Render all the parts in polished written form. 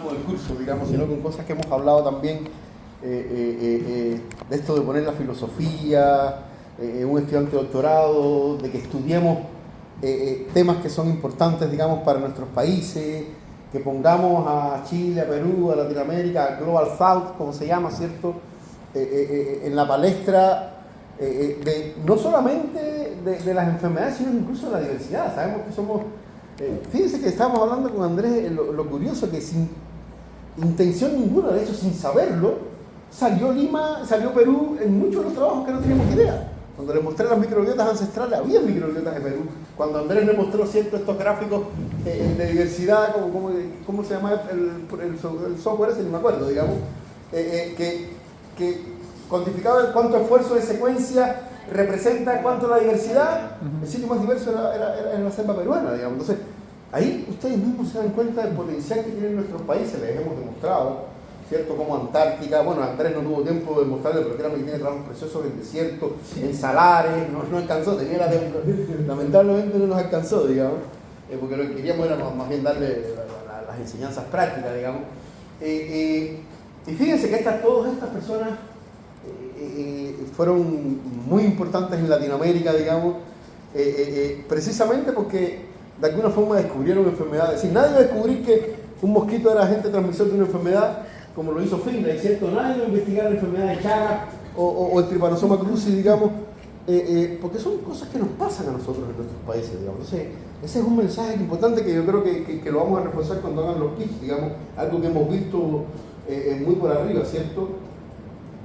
relacionadas con el curso, digamos, sino con cosas que hemos hablado también, de esto de poner la filosofía, un estudiante de doctorado, de que estudiemos temas que son importantes, digamos, para nuestros países, que pongamos a Chile, a Perú, a Latinoamérica, a Global South, como se llama, ¿cierto?, en la palestra, no solamente de las enfermedades, sino incluso de la diversidad. Sabemos que somos... fíjense que estábamos hablando con Andrés, lo curioso que sin intención ninguna, de hecho sin saberlo, salió Lima, salió Perú en muchos de los trabajos que no teníamos idea. Cuando les mostré las microbiotas ancestrales, había microbiotas de Perú. Cuando Andrés me mostró ciertos estos gráficos de diversidad, ¿cómo se llama el software ese? No me acuerdo, digamos, que cuantificaba cuánto esfuerzo de secuencia representa cuánto la diversidad. El sitio más diverso era la selva peruana, digamos. Entonces, ahí ustedes mismos se dan cuenta del potencial que tienen nuestros países, les hemos demostrado, ¿cierto? Como Antártica, bueno, Andrés no tuvo tiempo de mostrarle, pero créanme que tiene trabajos preciosos en el desierto, en salares, no alcanzó, lamentablemente no nos alcanzó, digamos, porque lo que queríamos era más bien darle las enseñanzas prácticas, digamos. Y fíjense que todas estas personas fueron muy importantes en Latinoamérica, digamos, precisamente porque de alguna forma descubrieron enfermedades. Es decir, nadie va a descubrir que un mosquito era agente transmisor de una enfermedad, como lo hizo Finlay, ¿cierto? Nadie va a investigar la enfermedad de Chagas o el Trypanosoma cruzi, digamos, porque son cosas que nos pasan a nosotros en nuestros países, digamos. Entonces, ese es un mensaje importante que yo creo que lo vamos a reforzar cuando hagan los pitch, digamos, algo que hemos visto muy por arriba, ¿cierto?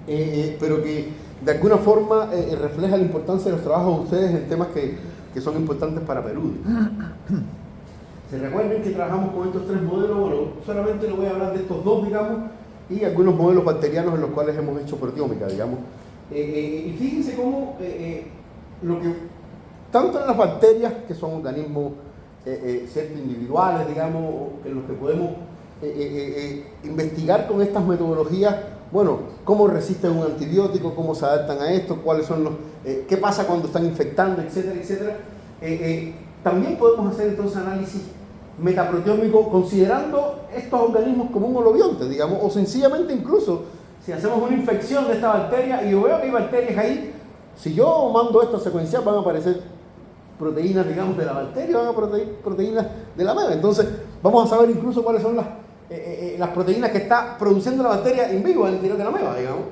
Pero que de alguna forma refleja la importancia de los trabajos de ustedes en temas que son importantes para Perú. Se recuerden que trabajamos con estos tres modelos, bueno, solamente les voy a hablar de estos dos, digamos, y algunos modelos bacterianos en los cuales hemos hecho proteómica, digamos. Y fíjense cómo lo que, tanto en las bacterias, que son organismos cierto, individuales, digamos, en los que podemos investigar con estas metodologías, bueno, cómo resisten un antibiótico, cómo se adaptan a esto, cuáles son los, qué pasa cuando están infectando, etcétera, etcétera. También podemos hacer entonces análisis metaproteómico considerando estos organismos como un holobionte, digamos, o sencillamente incluso si hacemos una infección de esta bacteria y yo veo que hay bacterias ahí, si yo mando esto a secuenciar van a aparecer proteínas, digamos, de la bacteria, van a aparecer proteínas de la ameba. Entonces vamos a saber incluso cuáles son las proteínas que está produciendo la bacteria en vivo al interior de la ameba, digamos.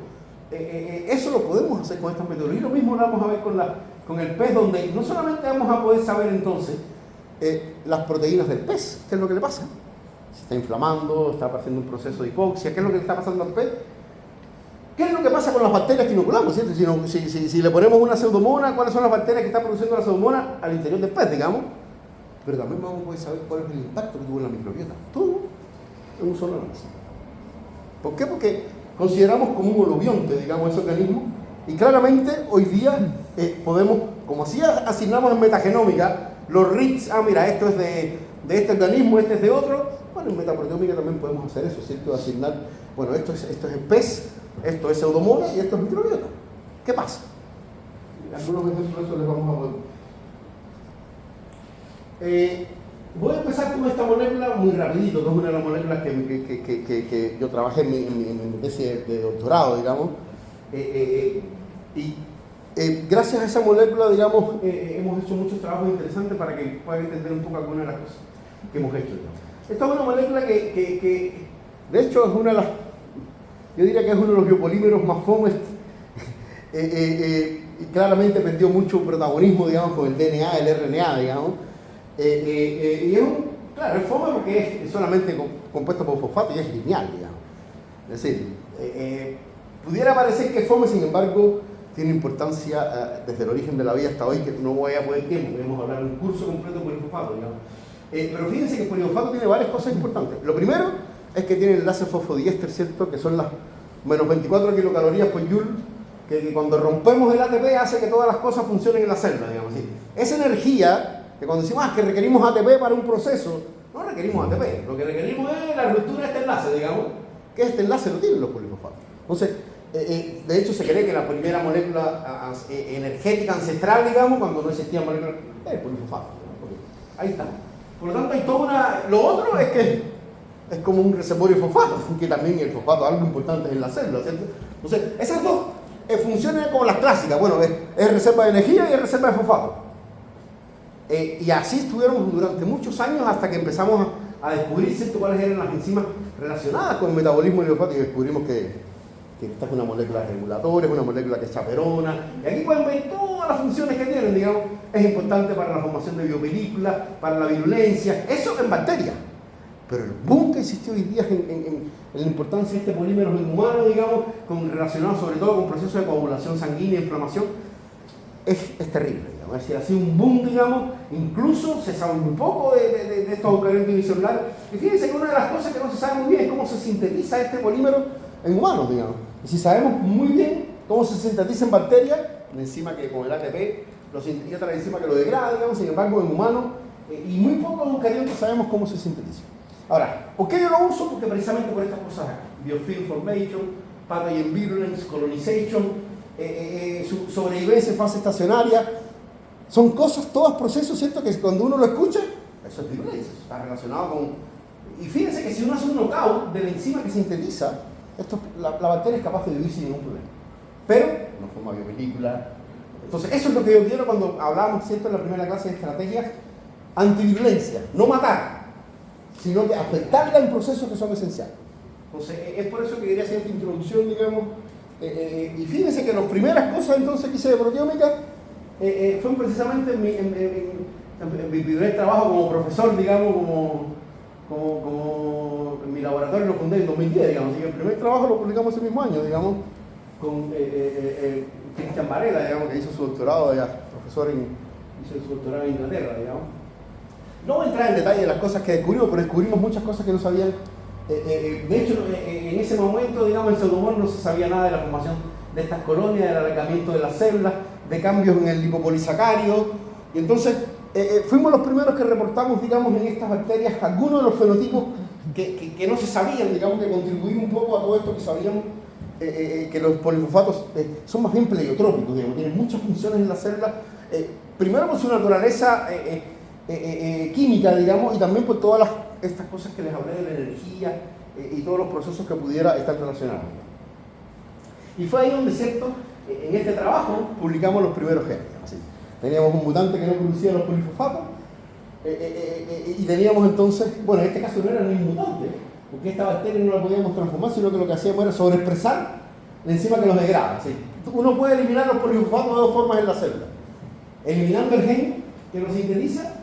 Eso lo podemos hacer con estas metodologías. Lo mismo lo vamos a ver con el pez, donde no solamente vamos a poder saber entonces las proteínas del pez, qué es lo que le pasa, se está inflamando, está haciendo un proceso de hipoxia, qué es lo que le está pasando al pez, qué es lo que pasa con las bacterias que inoculamos, ¿cierto? Si le ponemos una pseudomonas, cuáles son las bacterias que está produciendo la pseudomonas al interior del pez, digamos, pero también vamos a poder saber cuál es el impacto que tuvo en la microbiota, todo en un solo análisis. ¿Por qué? Porque consideramos como un holobionte, digamos, ese organismo, y claramente hoy día podemos, como así asignamos en metagenómica, los RITs, mira, esto es de este organismo, este es de otro, bueno, en metaproteómica también podemos hacer eso, ¿cierto? Asignar, bueno, esto es el pez, esto es pseudomonas y esto es microbiota. ¿Qué pasa? Algunos ejemplos de eso les vamos a poner. Voy a empezar con esta molécula muy rapidito, que es una de las moléculas que yo trabajé en mi tesis de doctorado, digamos. Gracias a esa molécula, digamos, hemos hecho muchos trabajos interesantes para que puedan entender un poco algunas de las cosas que hemos hecho. Esta es una molécula que de hecho, es una de las, yo diría que es uno de los biopolímeros más fomes, y claramente perdió mucho protagonismo, digamos, con el DNA, el RNA, digamos. Y es claro, es fome porque es solamente compuesto por fosfato y es lineal, digamos. Es decir, pudiera parecer que es fome, sin embargo, tiene importancia desde el origen de la vida hasta hoy, que no voy a poder tiempo, podemos hablar de un curso completo por el fosfato, digamos. Pero fíjense que el polifosfato tiene varias cosas importantes. Lo primero es que tiene el enlace fosfodiéster, ¿cierto? Que son las menos 24 kilocalorías por joule, que cuando rompemos el ATP hace que todas las cosas funcionen en la célula, digamos así. Esa energía, que cuando decimos que requerimos ATP para un proceso, no requerimos ATP, lo que requerimos es la ruptura de este enlace, digamos, que este enlace lo tienen los polifosfatos. Entonces, de hecho se cree que la primera molécula energética ancestral, digamos, cuando no existía molécula, es el polifosfato, ¿no? Ahí está. Por lo tanto, hay toda una... Lo otro es que es como un reservorio de fosfato, que también el fosfato es algo importante en la célula, ¿cierto? Entonces, esas dos funcionan como las clásicas, bueno, es reserva de energía y es reserva de fosfato. Y así estuvieron durante muchos años hasta que empezamos a descubrir, ¿cierto?, cuáles eran las enzimas relacionadas con el metabolismo del fosfato, y descubrimos que esta es una molécula regulatoria, es una molécula que es chaperona, y aquí pueden ver todas las funciones que tienen, digamos, es importante para la formación de biopelículas, para la virulencia, eso en bacterias. Pero el boom que existe hoy día en la importancia de este polímero en humanos, digamos, relacionado sobre todo con procesos de coagulación sanguínea e inflamación, es terrible, digamos. Es decir, ha sido un boom, digamos, incluso se sabe muy poco de estos eucariotas unicelulares. Y fíjense que una de las cosas que no se sabe muy bien es cómo se sintetiza este polímero en humanos, digamos. Y si sabemos muy bien cómo se sintetiza en bacterias, una enzima que con el ATP lo sintetiza, otra enzima que lo degrada, digamos, sin embargo en humanos, y muy pocos eucariotas sabemos cómo se sintetiza. Ahora, ¿por qué yo lo uso? Porque precisamente por estas cosas acá: biofilm formation, pathogen virulence, colonization, sobrevivencia en fase estacionaria. Son cosas, todos procesos, ¿cierto?, que cuando uno lo escucha, eso es virulencia, está relacionado con... Y fíjense que si uno hace un knockout de la enzima que sintetiza, la bacteria es capaz de vivir sin ningún problema, pero no forma biopelícula. Entonces, eso es lo que yo quiero cuando hablábamos, ¿cierto?, en la primera clase de estrategias antivirulencia, no matar, sino que afectarla en procesos que son esenciales. Entonces, es por eso que quería hacer esta introducción, digamos, y fíjense que las primeras cosas entonces que hice de proteómica fueron precisamente en mi primer trabajo como profesor, digamos, como en mi laboratorio lo fundé en 2010, digamos, y el primer trabajo lo publicamos ese mismo año, digamos, con Cristian Varela, digamos, que hizo su doctorado allá, hizo su doctorado en Inglaterra, digamos. No voy a entrar en detalle de las cosas que descubrimos, pero descubrimos muchas cosas que no sabían. De hecho, en ese momento, digamos, en Pseudomonas no se sabía nada de la formación de estas colonias, del alargamiento de las células, de cambios en el lipopolisacario. Y entonces, fuimos los primeros que reportamos, digamos, en estas bacterias algunos de los fenotipos que no se sabían, digamos, que contribuían un poco a todo esto que sabíamos, que los polifosfatos son más bien pleiotrópicos, digamos, tienen muchas funciones en la célula, primero por su naturaleza química, digamos, y también por todas estas cosas que les hablé de la energía y todos los procesos que pudiera estar relacionados. Y fue ahí donde, ¿cierto?, en este trabajo publicamos los primeros genes. Así. Teníamos un mutante que no producía los polifosfatos, y teníamos entonces, bueno, en este caso no era ni un mutante, porque esta bacteria no la podíamos transformar, sino que lo que hacíamos era sobreexpresar la enzima que los degrada. ¿Sí? Uno puede eliminar los polifosfatos de dos formas en la célula: eliminando el gen que los sintetiza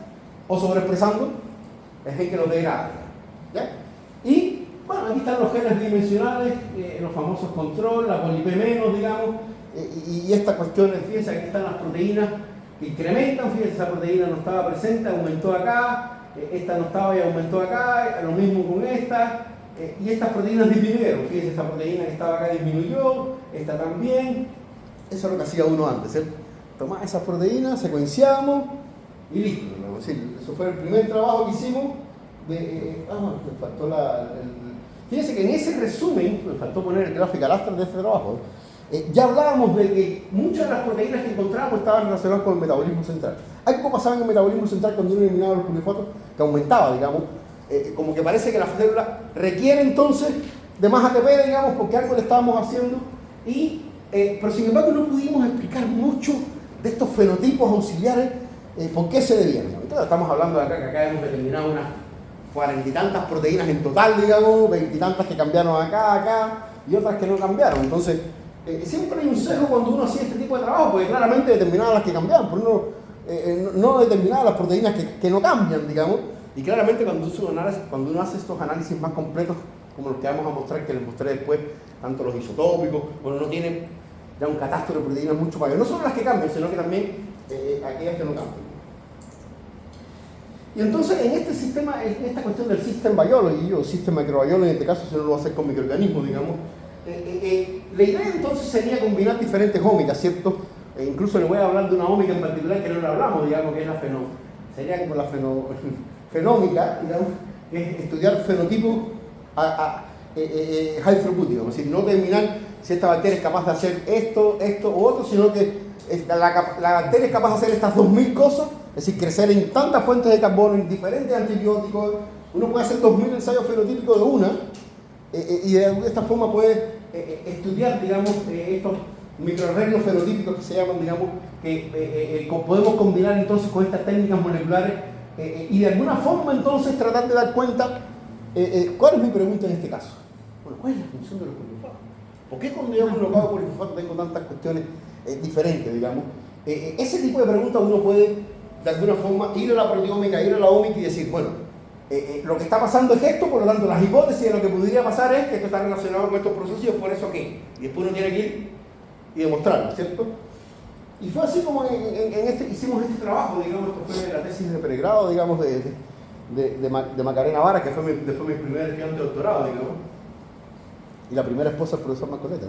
o sobreexpresando el gen que los degrada. ¿Ya? Y bueno, aquí están los genes bidimensionales, los famosos control, la poli-P-, digamos, y esta cuestión, fíjense, aquí están las proteínas que incrementan, fíjense, esa proteína no estaba presente, aumentó acá, esta no estaba y aumentó acá, lo mismo con esta, y estas proteínas disminuyeron, fíjense, esta proteína que estaba acá disminuyó, esta también. Eso es lo que hacía uno antes, ¿cierto? Tomás esas proteínas, secuenciamos y listo. Es decir, eso fue el primer trabajo que hicimos me faltó fíjense que en ese resumen, me faltó poner el gráfico lastre de este trabajo, ya hablábamos de que muchas de las proteínas que encontramos estaban relacionadas con el metabolismo central. Algo pasaba en el metabolismo central cuando uno eliminaba los polifosfatos, que aumentaba, digamos, como que parece que la célula requiere entonces de más ATP, digamos, porque algo le estábamos haciendo, pero sin embargo no pudimos explicar mucho de estos fenotipos auxiliares, por qué se debían. Entonces estamos hablando de acá, que acá hemos determinado unas 40 y tantas proteínas en total, digamos, 20 y tantas que cambiaron acá, y otras que no cambiaron. Entonces, siempre hay un sesgo cuando uno hacía este tipo de trabajo, porque claramente determinaba las que cambiaban, pero no determinaba las proteínas que no cambian, digamos. Y claramente cuando uno hace estos análisis más completos, como los que vamos a mostrar, que les mostré después, tanto los isotópicos, bueno, uno tiene ya un catastro de proteínas mucho mayor. No solo las que cambian, sino que también aquellas que no cambian. Y entonces en este sistema, en esta cuestión del system biology, o system microbiology en este caso, si no lo va a hacer con microorganismos, digamos, la idea entonces sería combinar diferentes ómicas, ¿cierto? Incluso le voy a hablar de una ómica en particular que no le hablamos, digamos, que es la sería como la fenómica, digamos, que es estudiar fenotipos high throughput, digamos, es decir, no determinar si esta bacteria es capaz de hacer esto u otro, sino que la bacteria es capaz de hacer estas 2000 cosas, es decir, crecer en tantas fuentes de carbono, en diferentes antibióticos, Uno puede hacer 2000 ensayos fenotípicos de una, y de esta forma puede estudiar, digamos, estos microarreglos fenotípicos que se llaman, digamos, que podemos combinar entonces con estas técnicas moleculares y de alguna forma entonces tratar de dar cuenta. ¿Cuál es mi pregunta en este caso? Bueno, ¿cuál es la función de los polifosfatos? ¿Por qué cuando yo lo hago polifosfato tengo tantas cuestiones diferentes, digamos? Ese tipo de preguntas uno puede, de alguna forma, ir a la proteómica, ir a la ómica y decir, bueno, lo que está pasando es esto, por lo tanto, las hipótesis de lo que podría pasar es que esto está relacionado con estos procesos y es por eso que. Y después uno tiene que ir y demostrarlo, ¿cierto? Y fue así como hicimos este trabajo, digamos, esto fue la tesis de pregrado, digamos, de Macarena Vara, que fue después mi primer estudiante de doctorado, digamos. Y la primera esposa del profesor Marcoleta,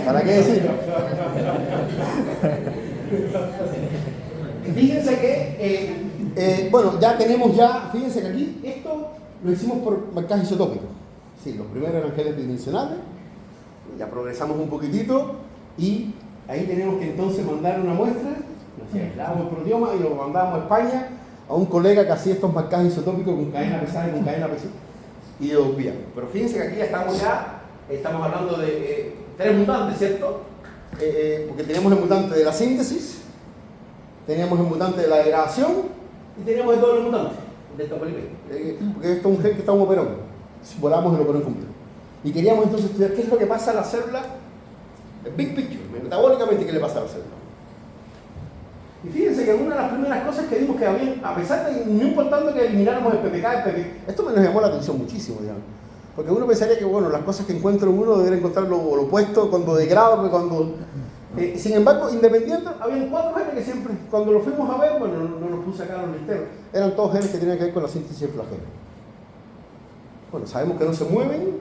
¿Para qué decirlo? Fíjense que, bueno, ya tenemos fíjense que aquí, esto lo hicimos por marcaje isotópico. Sí, los primeros eran geles bidimensionales, ya progresamos un poquitito y ahí tenemos que entonces mandar una muestra, aislamos el proteoma y lo mandamos a España a un colega que hacía estos marcajes isotópicos con cadena pesada y con cadena pesada y devolvíamos. Pero fíjense que aquí estamos hablando de 3 mutantes, ¿cierto? Porque teníamos el mutante de la síntesis, teníamos el mutante de la degradación y teníamos el doble mutante de esta polipeptida. Porque esto es un gen que está en un operón. Volamos el operón completo. Y queríamos entonces estudiar qué es lo que pasa a la célula, el big picture, metabólicamente, qué le pasa a la célula. Y fíjense que una de las primeras cosas que vimos que había, a pesar de no importando que elimináramos el PPK, esto me nos llamó la atención muchísimo, digamos. Porque uno pensaría que, bueno, las cosas que encuentra uno debería encontrar lo opuesto cuando degrada, porque cuando... sin embargo, independiente, habían 4 genes que siempre, cuando los fuimos a ver, bueno, no nos puse acá los listeros, eran todos genes que tenían que ver con la síntesis del flagelo. Bueno, sabemos que no se mueven.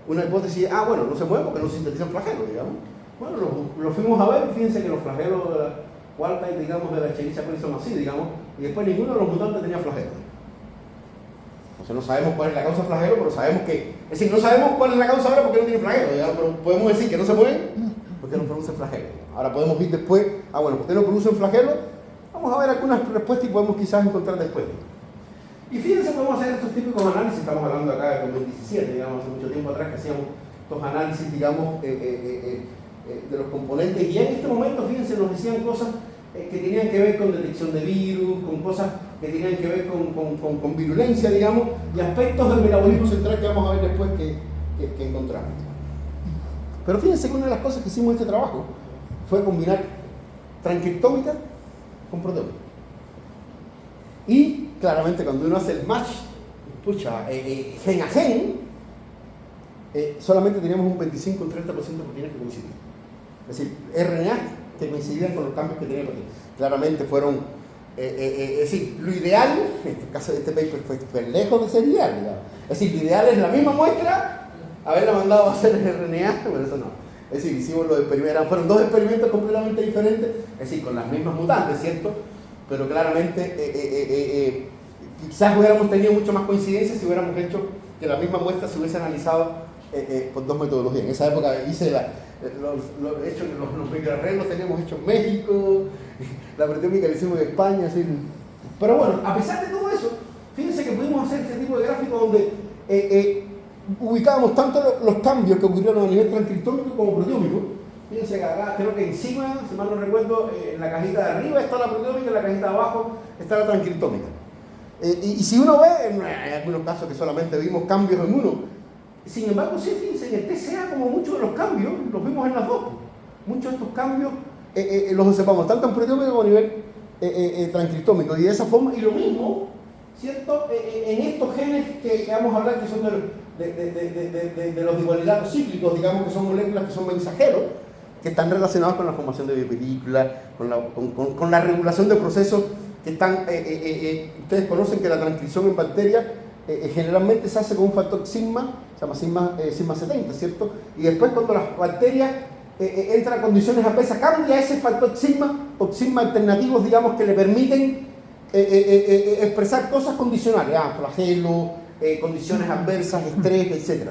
Una hipótesis, bueno, no se mueven porque no sintetizan flagelos, digamos. Bueno, los fuimos a ver y fíjense que los flagelos de la cuarta, digamos, de la Escherichia coli son así, digamos, y después ninguno de los mutantes tenía flagelos. Entonces no sabemos cuál es la causa de flagelo, pero sabemos que... Es decir, no sabemos cuál es la causa ahora porque no tiene flagelo, digamos, pero podemos decir que no se mueven porque no producen flagelo. Ahora podemos ir después, bueno, ¿por qué no producen flagelo? Vamos a ver algunas respuestas y podemos quizás encontrar después. Y fíjense, podemos hacer estos típicos análisis, estamos hablando acá de 2017, digamos, hace mucho tiempo atrás que hacíamos estos análisis, digamos, de los componentes, y en este momento, fíjense, nos decían cosas que tenían que ver con detección de virus, con cosas que tenían que ver con virulencia, digamos, y aspectos del metabolismo central que vamos a ver después que encontramos. Pero fíjense que una de las cosas que hicimos en este trabajo fue combinar transcriptómica con proteómica. Y claramente cuando uno hace el match, gen a gen, solamente teníamos un 25 o un 30% de proteínas que coincidían. Es decir, RNA que coincidían con los cambios que tenía el proteína. Claramente fueron, es decir, lo ideal, en este caso de este paper fue lejos de ser ideal, digamos. Es decir, lo ideal es la misma muestra, haberla mandado a hacer el RNA, bueno, eso no. Es decir, hicimos los experimentos, fueron 2 experimentos completamente diferentes, es decir, con las mismas mutantes, ¿cierto? Pero claramente quizás hubiéramos tenido mucho más coincidencia si hubiéramos hecho que la misma muestra se hubiese analizado por 2 metodologías. En esa época hice los microarreglos teníamos hecho en México, la proteómica la hicimos en España, así. Pero bueno, a pesar de todo eso, fíjense que pudimos hacer este tipo de gráficos donde ubicábamos tanto los cambios que ocurrieron a nivel transcriptómico como proteómico. Fíjense que acá creo que encima, si mal no recuerdo, en la cajita de arriba está la proteómica, en la cajita de abajo está la transcriptómica. Y si uno ve, hay algunos casos que solamente vimos cambios en uno. Sin embargo, sí, fíjense, en el TCA como muchos de los cambios los vimos en las dos. Muchos de estos cambios los observamos tanto en proteómico como a nivel transcriptómico. Y de esa forma, y lo mismo, ¿cierto? En estos genes que vamos a hablar, que son de los dihidrohidratos cíclicos, digamos que son moléculas que son mensajeros, que están relacionados con la formación de biopelículas, con la regulación de procesos que están, ustedes conocen que la transcripción en bacterias generalmente se hace con un factor sigma, se llama sigma 70, ¿cierto? Y después cuando las bacterias entran a condiciones adversas, cambia ese factor sigma por sigma alternativos, digamos, que le permiten expresar cosas condicionales, flagelo, condiciones adversas, estrés, etc.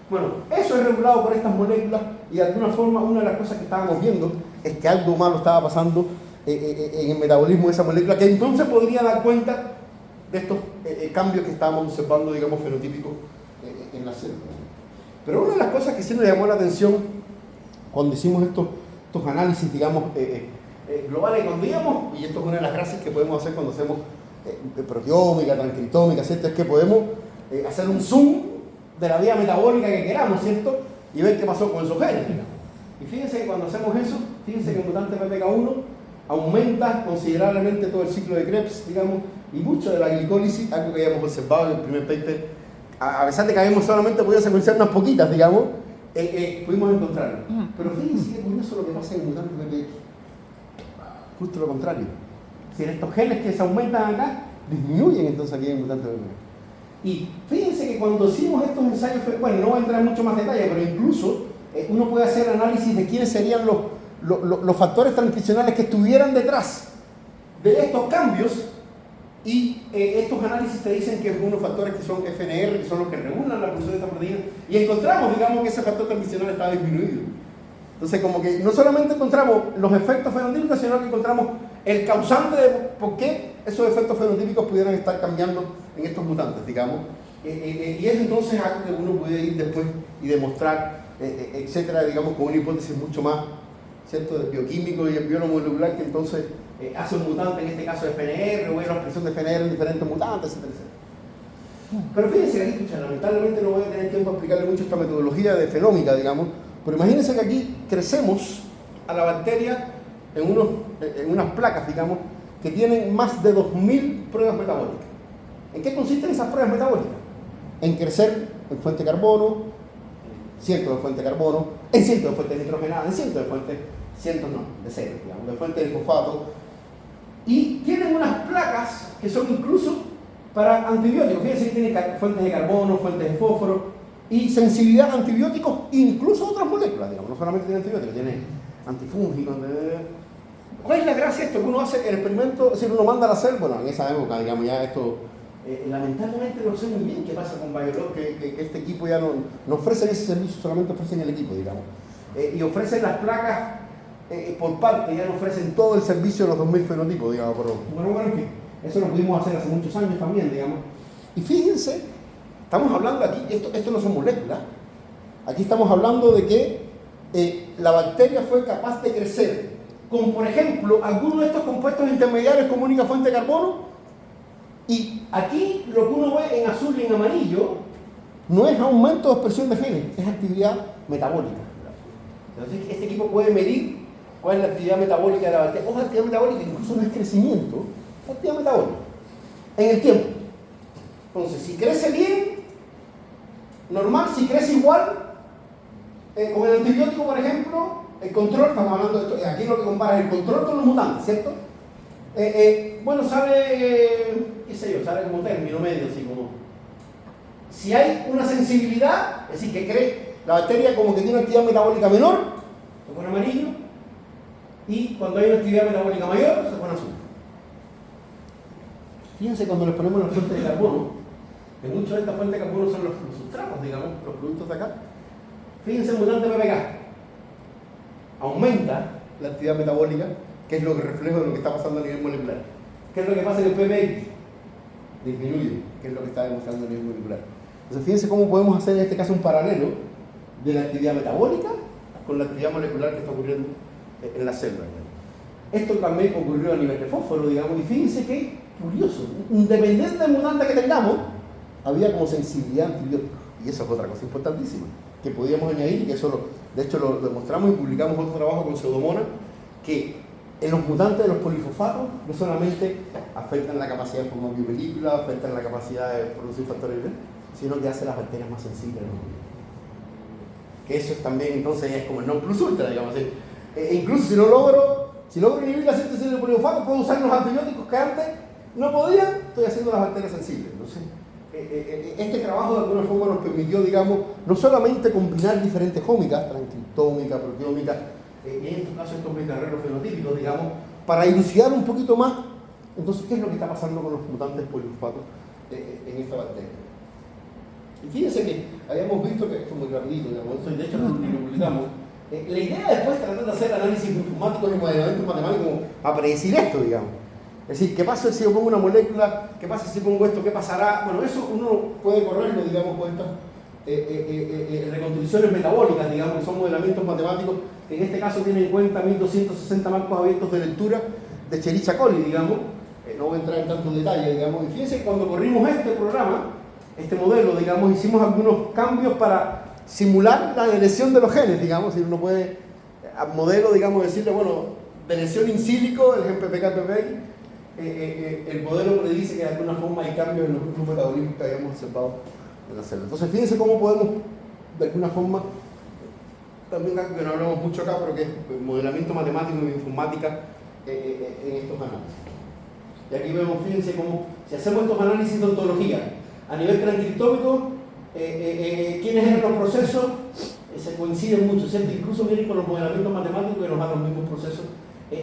Bueno, eso es regulado por estas moléculas y de alguna forma una de las cosas que estábamos viendo es que algo malo estaba pasando en el metabolismo de esa molécula, que entonces podría dar cuenta de estos cambios que estábamos observando, digamos, fenotípicos en la célula. Pero una de las cosas que sí nos llamó la atención cuando hicimos estos análisis, digamos, globales, cuando íbamos, y esto es una de las gracias que podemos hacer cuando hacemos proteómica, transcriptómica, ¿cierto? Es que podemos hacer un zoom de la vía metabólica que queramos, ¿cierto? Y ver qué pasó con esos genes, digamos. Y fíjense que cuando hacemos eso, fíjense que el mutante PPK1 aumenta considerablemente todo el ciclo de Krebs, digamos, y mucho de la glicólisis, algo que habíamos observado en el primer paper, a pesar de que habíamos solamente podido secuenciar unas poquitas, digamos, pudimos encontrarlo. Pero fíjense que curioso lo que pasa en el mutante PPX. Justo lo contrario. Si estos genes que se aumentan acá, disminuyen entonces aquí en el mutante PPX. Y fíjense que cuando hicimos estos ensayos, bueno, no voy a entrar en mucho más detalle, pero incluso uno puede hacer análisis de quiénes serían los factores transcripcionales que estuvieran detrás de estos cambios, y estos análisis te dicen que algunos factores que son FNR, que son los que regulan la producción de esta proteína, y encontramos, digamos, que ese factor transcripcional está disminuido. Entonces, como que no solamente encontramos los efectos fenotípicos, sino que encontramos el causante de por qué esos efectos fenotípicos pudieran estar cambiando en estos mutantes, digamos. Y es entonces algo que uno puede ir después y demostrar, etcétera, digamos, con una hipótesis mucho más, ¿cierto?, de bioquímico y biomolecular, que entonces hace un mutante, en este caso de FNR, o la expresión de FNR en diferentes mutantes, etcétera, etcétera. Pero fíjense que aquí, lamentablemente no voy a tener tiempo a explicarle mucho esta metodología de fenómica, digamos, pero imagínense que aquí crecemos a la bacteria en unas placas, digamos, que tienen más de 2000 pruebas metabólicas. ¿En qué consisten esas pruebas metabólicas? En crecer en fuente de carbono, cientos de fuentes de carbono, en cientos de fuentes de nitrogenada, en cientos de fuentes, cientos no, de cero, digamos, de fuentes de fosfato. Y tienen unas placas que son incluso para antibióticos. Fíjense que tienen fuentes de carbono, fuentes de fósforo y sensibilidad a antibióticos, incluso a otras moléculas, digamos, no solamente tiene antibióticos, tiene antifúngicos. ¿Cuál es la gracia de esto? Que uno hace el experimento, es decir, uno manda a hacer, bueno, en esa época, digamos, ya esto, lamentablemente no sé muy bien qué pasa con Biolog, que este equipo ya no ofrece ese servicio, solamente ofrecen el equipo, digamos. Y ofrecen las placas por parte, ya no ofrecen todo el servicio de los 2000 fenotipos, digamos, pero bueno, en fin, eso lo pudimos hacer hace muchos años también, digamos. Y fíjense, estamos hablando aquí, esto no son moléculas, aquí estamos hablando de que la bacteria fue capaz de crecer con, por ejemplo, alguno de estos compuestos intermediarios como única fuente de carbono, y aquí lo que uno ve en azul y en amarillo no es aumento de expresión de genes, es actividad metabólica. Entonces, este equipo puede medir cuál es la actividad metabólica de la bacteria. Ojo, la actividad metabólica incluso no es crecimiento, es actividad metabólica en el tiempo. Entonces, si crece bien, normal, si crece igual, con el antibiótico, por ejemplo, el control, estamos hablando de esto, aquí lo que compara es el control con los mutantes, ¿cierto? Bueno, sale, qué sé yo, sale como término medio, así como, si hay una sensibilidad, es decir, que la bacteria como que tiene una actividad metabólica menor, se pone amarillo, y cuando hay una actividad metabólica mayor, se pone azul. Fíjense cuando les ponemos las fuentes de carbono, que muchas de estas fuentes de carbono son los sustratos, digamos, los productos de acá. Fíjense el mutante PPK. Aumenta la actividad metabólica, que es lo que refleja de lo que está pasando a nivel molecular. ¿Qué es lo que pasa en el PPX? Disminuye, que es lo que está demostrando a nivel molecular. Entonces fíjense cómo podemos hacer en este caso un paralelo de la actividad metabólica con la actividad molecular que está ocurriendo en la célula. Esto también ocurrió a nivel de fósforo, digamos, y fíjense que curioso, independiente del mutante que tengamos, había como sensibilidad a antibióticos. Y eso es otra cosa importantísima, que podíamos añadir, que eso de hecho lo demostramos y publicamos otro trabajo con Pseudomonas, que en los mutantes de los polifosfatos no solamente afectan la capacidad de formar biopelícula, afectan la capacidad de producir factores B, sino que hace las bacterias más sensibles. Que eso es también, entonces, es como el non plus ultra, digamos. Incluso si logro inhibir la síntesis de polifosfatos, puedo usar los antibióticos que antes no podían, estoy haciendo las bacterias sensibles. Entonces, este trabajo de alguna forma nos permitió, digamos, no solamente combinar diferentes ómicas, transcriptómica, proteómica, y en este caso estos mecarreros fenotípicos, digamos, para dilucidar un poquito más, entonces, qué es lo que está pasando con los mutantes polifosfatos en esta bacteria. Y fíjense que habíamos visto que esto es muy rapidito, digamos, esto, de hecho lo publicamos, La idea después es tratar de hacer análisis informáticos y modelamientos matemáticos como para predecir esto, digamos. Es decir, ¿qué pasa si yo pongo una molécula? ¿Qué pasa si pongo esto? ¿Qué pasará? Bueno, eso uno puede correrlo, digamos, con estas reconstrucciones metabólicas, digamos, que son modelamientos matemáticos, que en este caso tienen en cuenta 1260 marcos abiertos de lectura de Escherichia coli, digamos. No voy a entrar en tantos detalles, digamos. Y fíjense, cuando corrimos este programa, este modelo, digamos, hicimos algunos cambios para simular la deleción de los genes, digamos. Si uno puede, al modelo, digamos, decirle, bueno, deleción in silico, el gen PPK-PPI, el modelo predice que de alguna forma hay cambios en los grupos metabólicos que habíamos observado en la célula. Entonces, fíjense cómo podemos, de alguna forma, también algo que no hablamos mucho acá, pero que es el modelamiento matemático y informática en estos análisis. Y aquí vemos, fíjense cómo, si hacemos estos análisis de ontología a nivel transcriptómico, quiénes eran los procesos, se coinciden mucho, ¿cierto? Incluso vienen con los modelamientos matemáticos que nos dan los mismos procesos.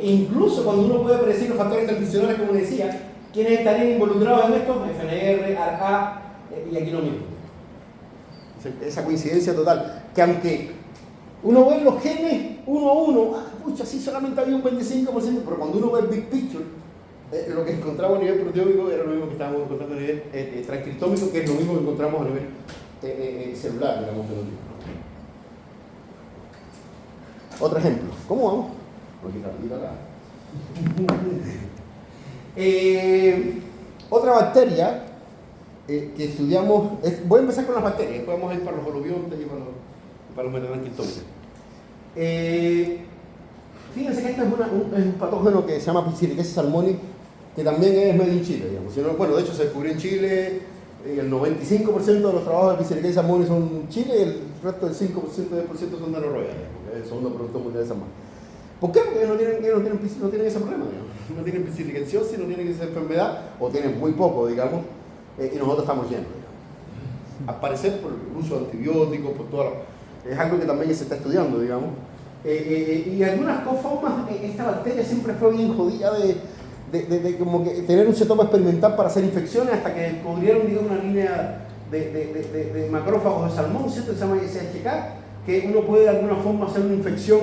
Incluso cuando uno puede predecir los factores transicionales, como decía, quiénes estarían involucrados en esto, FNR, ARA, y aquí lo mismo. Esa coincidencia total, que aunque uno ve los genes uno a uno, pucha, sí solamente había un 25%, pero cuando uno ve el big picture, lo que encontramos a nivel proteómico era lo mismo que estábamos encontrando a nivel transcriptómico, que es lo mismo que encontramos a nivel celular, digamos, fenotipo. Otro ejemplo. ¿Cómo vamos? Otra bacteria que estudiamos, voy a empezar con las bacterias, después vamos a ir para los holobiontes y para los metatranscriptómicos. Fíjense que este es un patógeno que se llama Pizzirichia salmoni, que también es medio en Chile, digamos. Bueno, de hecho se descubrió en Chile, y el 95% de los trabajos de Pizzirichia salmoni son en Chile, y el resto del 5%, 10% son de Noruega, que es el segundo producto mundial de salmón. ¿Por qué? Porque no tienen ese problema, digamos. No tienen piscilicensiosis, no tienen esa enfermedad, o tienen muy poco, digamos, y nosotros estamos llenos, digamos. Al parecer por el uso de antibióticos, por todo es algo que también se está estudiando, digamos. Y algunas formas, esta bacteria siempre fue bien jodida de como que tener un setup experimental para hacer infecciones, hasta que descubrieron, digamos, una línea de macrófagos de salmón, ¿cierto? Que se llama SHK, que uno puede de alguna forma hacer una infección.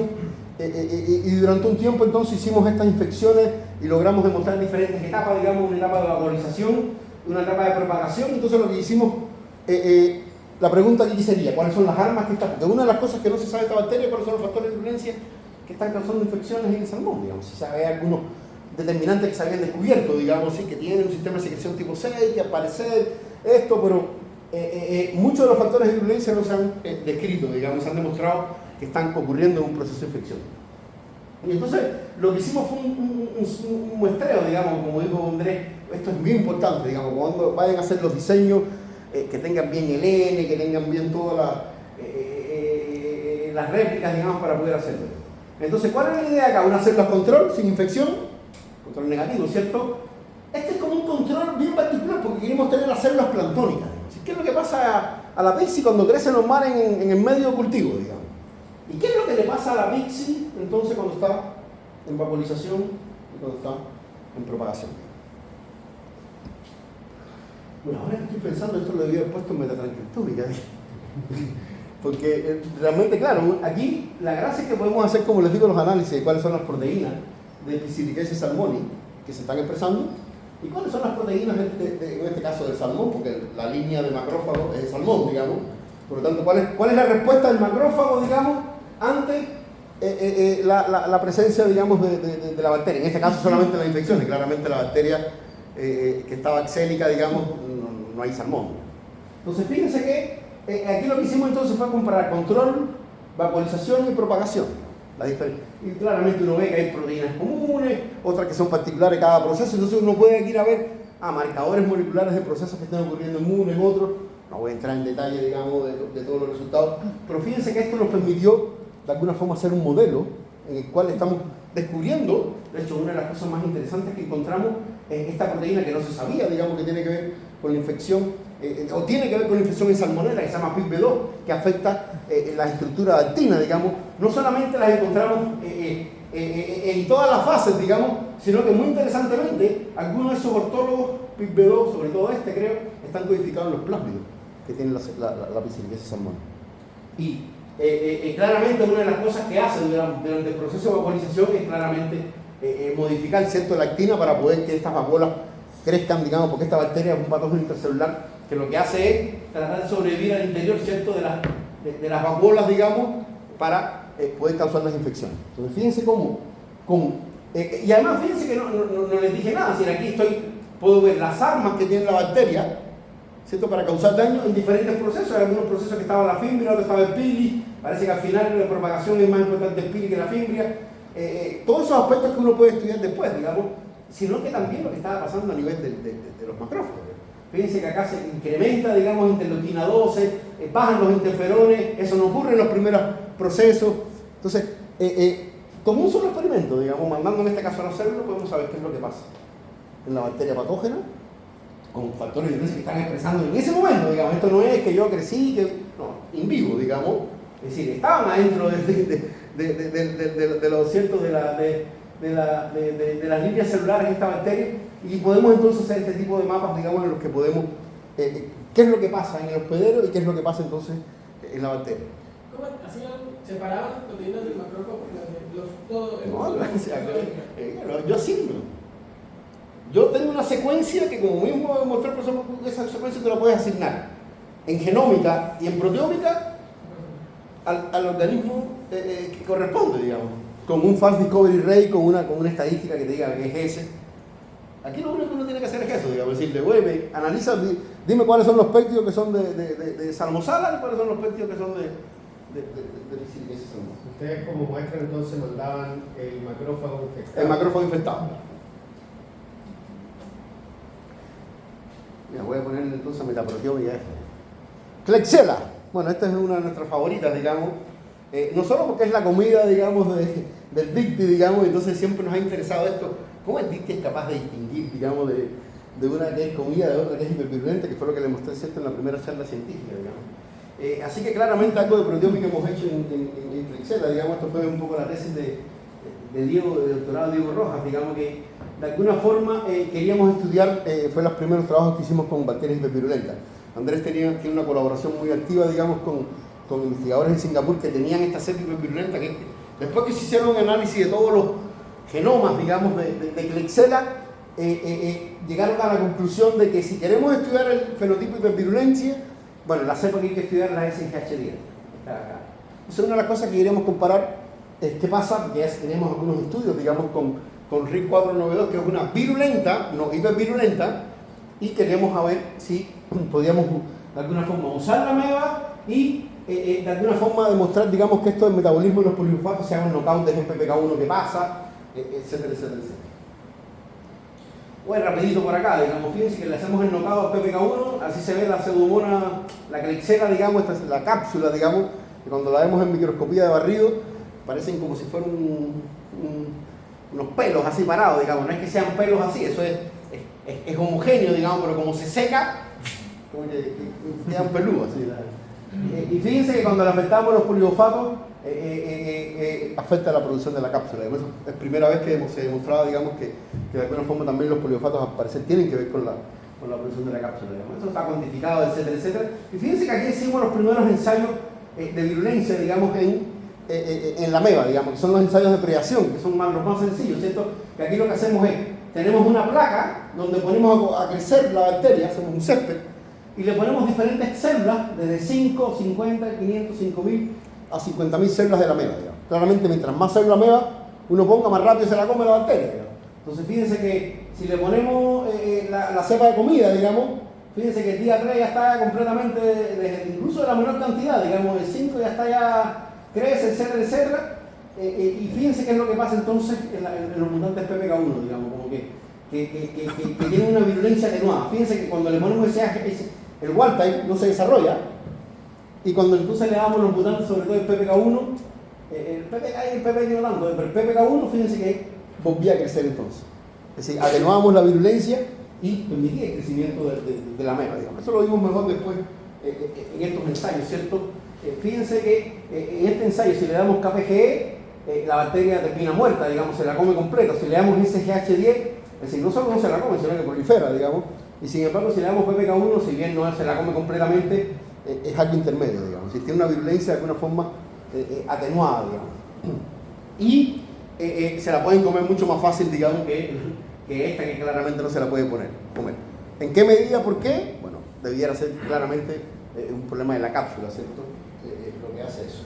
Y durante un tiempo entonces hicimos estas infecciones y logramos demostrar diferentes etapas, digamos, una etapa de vaporización, una etapa de propagación. Entonces lo que hicimos, la pregunta aquí sería, ¿cuáles son las armas que están? Porque una de las cosas que no se sabe de esta bacteria, ¿cuáles son los factores de virulencia que están causando infecciones en el salmón? Digamos, si sabe algunos determinantes que se habían descubierto, digamos, sí, que tienen un sistema de secreción tipo 6, que aparece esto, pero muchos de los factores de virulencia no se han descrito, digamos, se han demostrado que están ocurriendo en un proceso de infección. Y entonces lo que hicimos fue un muestreo, digamos, como dijo Andrés, esto es muy importante, digamos, cuando vayan a hacer los diseños, que tengan bien el N, que tengan bien todas las réplicas, digamos, para poder hacerlo. Entonces, ¿cuál es la idea acá? Una célula control, sin infección, control negativo, ¿cierto? Este es como un control bien particular porque queremos tener las células planctónicas. ¿Qué es lo que pasa a la Pixi cuando crecen los mares en el medio de cultivo, digamos? ¿Y qué es lo que le pasa a la Pixi entonces cuando está en vaporización y cuando está en propagación? Bueno, ahora que estoy pensando, esto lo debía haber puesto en metatranscriptómica. Porque realmente, claro, aquí la gracia es que podemos hacer, como les digo, los análisis de cuáles son las proteínas de Pizzirichia salmoni que se están expresando y cuáles son las proteínas, en este caso del salmón, porque la línea de macrófago es el salmón, digamos. Por lo tanto, ¿cuál es la respuesta del macrófago, digamos, ante la presencia, digamos, de la bacteria? En este caso solamente la infección, y claramente la bacteria que está baxélica, digamos, no hay salmón. Entonces, fíjense que aquí lo que hicimos entonces fue comparar control, vaporización y propagación. Y claramente uno ve que hay proteínas comunes, otras que son particulares de cada proceso, entonces uno puede ir a ver marcadores moleculares de procesos que están ocurriendo en uno, en otro. No voy a entrar en detalle, digamos, de todos los resultados, pero fíjense que esto nos permitió de alguna forma hacer un modelo en el cual estamos descubriendo, de hecho una de las cosas más interesantes que encontramos es esta proteína que no se sabía, digamos, que tiene que ver con la infección, o tiene que ver con la infección en salmonela, que se llama PIP-B2, que afecta la estructura actina, digamos. No solamente las encontramos en todas las fases, digamos, sino que muy interesantemente, algunos de esos ortólogos PIP-B2, sobre todo este creo, están codificados en los plásmidos que tiene la Pizzirichia salmoni. Y claramente una de las cosas que hace durante el proceso de vaporización es claramente modificar, ¿cierto?, la actina para poder que estas vacuolas crezcan, digamos, porque esta bacteria es un patógeno intracelular que lo que hace es tratar de sobrevivir al interior, ¿cierto?, de las vacuolas, digamos, para poder causar las infecciones. Entonces, fíjense cómo y además fíjense que no les dije nada, si aquí puedo ver las armas que tiene la bacteria, ¿cierto?, para causar daño en diferentes procesos. Hay algunos procesos que estaba la fimbria, otros estaba el pili, parece que al final la propagación es más importante el pili que la fimbria. Todos esos aspectos que uno puede estudiar después, digamos, sino que también lo que estaba pasando a nivel de los macrófagos. Fíjense que acá se incrementa, digamos, interleuquina 12, bajan los interferones, eso no ocurre en los primeros procesos. Entonces, con un solo experimento, digamos, mandando en este caso a las células, podemos saber qué es lo que pasa en la bacteria patógena, con factores de violencia que están expresando en ese momento, digamos. Esto no es que yo crecí, no, in vivo, digamos. Es decir, estaban adentro de los ciertos de las líneas celulares de esta bacteria, y podemos entonces hacer este tipo de mapas, digamos, en los que podemos, qué es lo que pasa en el hospedero y qué es lo que pasa entonces en la bacteria. ¿Cómo hacían? ¿Separaban las proteínas del macrófago? Yo simbro. Yo tengo una secuencia que, como mismo mostré el profesor, esa secuencia tú la puedes asignar en genómica y en proteómica al organismo que corresponde, digamos, con un false discovery rate, con una estadística que te diga que es ese. Aquí lo único que uno tiene que hacer es eso, digamos, decirle, güey, analiza, dime cuáles son los péptidos que son de Salmonella y cuáles son los péptidos que son de Salmonella. Ustedes como muestra entonces mandaban el macrófago infectado. El macrófago infectado. Mira, voy a ponerle entonces metaproteómica. Klebsiella. Bueno, esta es una de nuestras favoritas, digamos. No solo porque es la comida, digamos, del Dicti, digamos, entonces siempre nos ha interesado esto. ¿Cómo el Dicti es capaz de distinguir, digamos, de una que es comida de otra que es hipervirulenta, que fue lo que le mostré, ¿cierto?, en la primera charla científica, digamos. Así que claramente algo de proteómica hemos hecho en Klebsiella, digamos. Esto fue un poco la tesis de doctorado Diego Rojas, digamos, que de alguna forma queríamos estudiar, fue los primeros trabajos que hicimos con bacterias hipervirulentas. Andrés tiene una colaboración muy activa, digamos, con investigadores en Singapur que tenían esta cepa hipervirulenta, que después que se hicieron un análisis de todos los genomas, digamos, de Klebsiella, llegaron a la conclusión de que si queremos estudiar el fenotipo de hipervirulencia, bueno, la cepa que hay que estudiar es la SGH10. Esa es una de las cosas que queremos comparar. ¿Qué pasa? Porque ya tenemos algunos estudios, digamos, con RIC 492, que es una virulenta, no hipervirulenta, y queremos ver si podíamos de alguna forma usar la MEVA y de alguna forma demostrar, digamos, que esto del metabolismo de los poliglutatos se haga un knockout de PPK1 que pasa, etcétera, etcétera, etcétera. Voy rapidito por acá, digamos, fíjense que le hacemos el knockout al PPK1, así se ve la pseudomonas, la Klebsiella, digamos, esta es la cápsula, digamos, que cuando la vemos en microscopía de barrido, parecen como si fueran unos pelos así parados, digamos, no es que sean pelos así, eso es homogéneo, digamos, pero como se seca, como que quedan peludos, así. Y fíjense que cuando le afectamos los poligofatos, afecta la producción de la cápsula. Además, es primera vez que se demostraba, digamos, que de alguna forma también los poligofatos al parecer tienen que ver con la producción de la cápsula, digamos. Eso está cuantificado, etcétera, etcétera. Y fíjense que aquí hicimos los primeros ensayos de virulencia, digamos, en la MEVA, digamos, que son los ensayos de predación, que son los más sencillos, ¿cierto? Que aquí lo que hacemos es, tenemos una placa donde ponemos a crecer la bacteria, hacemos un césped, y le ponemos diferentes células, desde 5, 50, 500, 5000 a 50.000 células de la MEVA, digamos. Claramente, mientras más células MEVA uno ponga, más rápido se la come la bacteria, digamos. Entonces, fíjense que si le ponemos la cepa de comida, digamos, fíjense que el día 3 ya está completamente, incluso de la menor cantidad, digamos, el 5 ya está ya crece, etcétera, etcétera. Y fíjense qué es lo que pasa entonces en los mutantes PPK1, digamos, como que tienen una virulencia atenuada. Fíjense que cuando le ponemos el wild type no se desarrolla, y cuando entonces le damos los mutantes, sobre todo el PPK1, el PPK no tanto, pero el PPK1, fíjense que volvía a crecer entonces. Es decir, atenuábamos la virulencia y permitía el crecimiento de la MEVA, digamos. Eso lo vimos mejor después en estos ensayos, ¿cierto? Fíjense que en este ensayo, si le damos KPGE, la bacteria termina muerta, digamos, se la come completa. Si le damos SGH10, es decir, no solo no se la come, sino que prolifera, digamos. Y sin embargo, si le damos PPK1, si bien no se la come completamente, es algo intermedio, digamos. Si tiene una virulencia, de alguna forma atenuada, digamos. Y se la pueden comer mucho más fácil, digamos, que esta, que claramente no se la puede comer. ¿En qué medida? ¿Por qué? Bueno, debiera ser claramente un problema de la cápsula, ¿cierto? Lo que hace eso.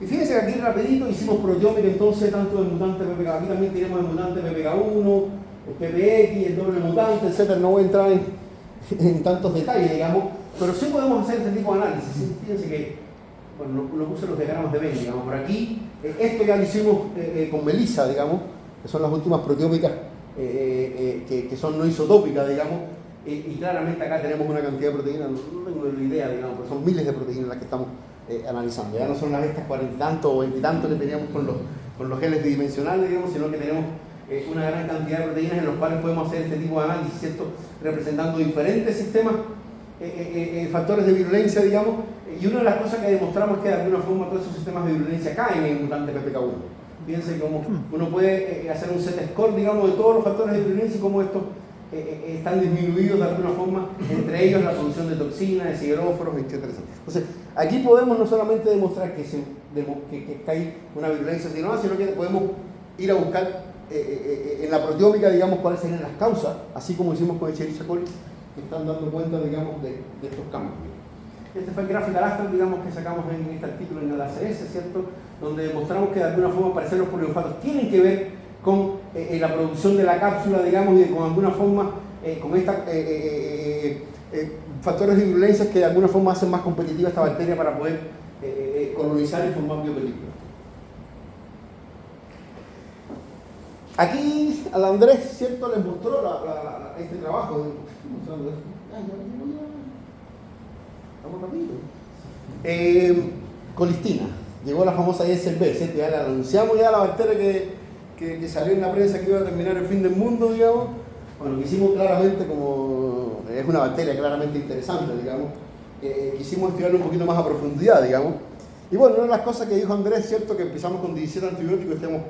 Y fíjense que aquí rapidito hicimos proteómica entonces tanto del mutante PPK, aquí también tenemos el mutante PPK1, el PPX, el doble mutante, etcétera. No voy a entrar en tantos detalles, digamos, pero sí podemos hacer este tipo de análisis. ¿Sí? Fíjense que, bueno, no puse los diagramas de Venn, digamos, por aquí, esto ya lo hicimos con Melissa, digamos, que son las últimas proteómicas que son no isotópicas, digamos, y claramente acá tenemos una cantidad de proteínas, no tengo ni idea, digamos, pero son miles de proteínas las que estamos analizando. Ya no son las estas 40 y tanto o 20 y tanto que teníamos con los genes bidimensionales, digamos, sino que tenemos una gran cantidad de proteínas en los cuales podemos hacer este tipo de análisis, ¿cierto? Representando diferentes sistemas, factores de virulencia, digamos, y una de las cosas que demostramos es que de alguna forma todos esos sistemas de virulencia caen en el mutante PPK1. Fíjense cómo uno puede hacer un set score, digamos, de todos los factores de virulencia y cómo estos están disminuidos de alguna forma, entre ellos la producción de toxinas, de sideróforos, etcétera. Entonces, aquí podemos no solamente demostrar que hay una virulencia atenuada, sino que podemos ir a buscar en la proteómica, digamos, cuáles serían las causas, así como hicimos con Escherichia coli, que están dando cuenta, digamos, de estos cambios. Este fue el gráfico Aston, digamos, que sacamos en este artículo en el ACS, ¿cierto? Donde demostramos que de alguna forma parecer los polilinfatos tienen que ver con la producción de la cápsula, digamos, y con alguna forma, con estos factores de virulencia que de alguna forma hacen más competitiva esta bacteria para poder colonizar y formar biopelículas. Aquí al Andrés, ¿cierto?, les mostró este trabajo. Vamos rápido. Colistina. Llegó la famosa ISB, ¿cierto? Ya la anunciamos ya la bacteria que salió en la prensa que iba a terminar el fin del mundo, digamos. Bueno, quisimos claramente, como es una bacteria claramente interesante, digamos, quisimos estudiarlo un poquito más a profundidad, digamos. Y bueno, una de las cosas que dijo Andrés, ¿cierto?, que empezamos con 17 antibióticos y estamos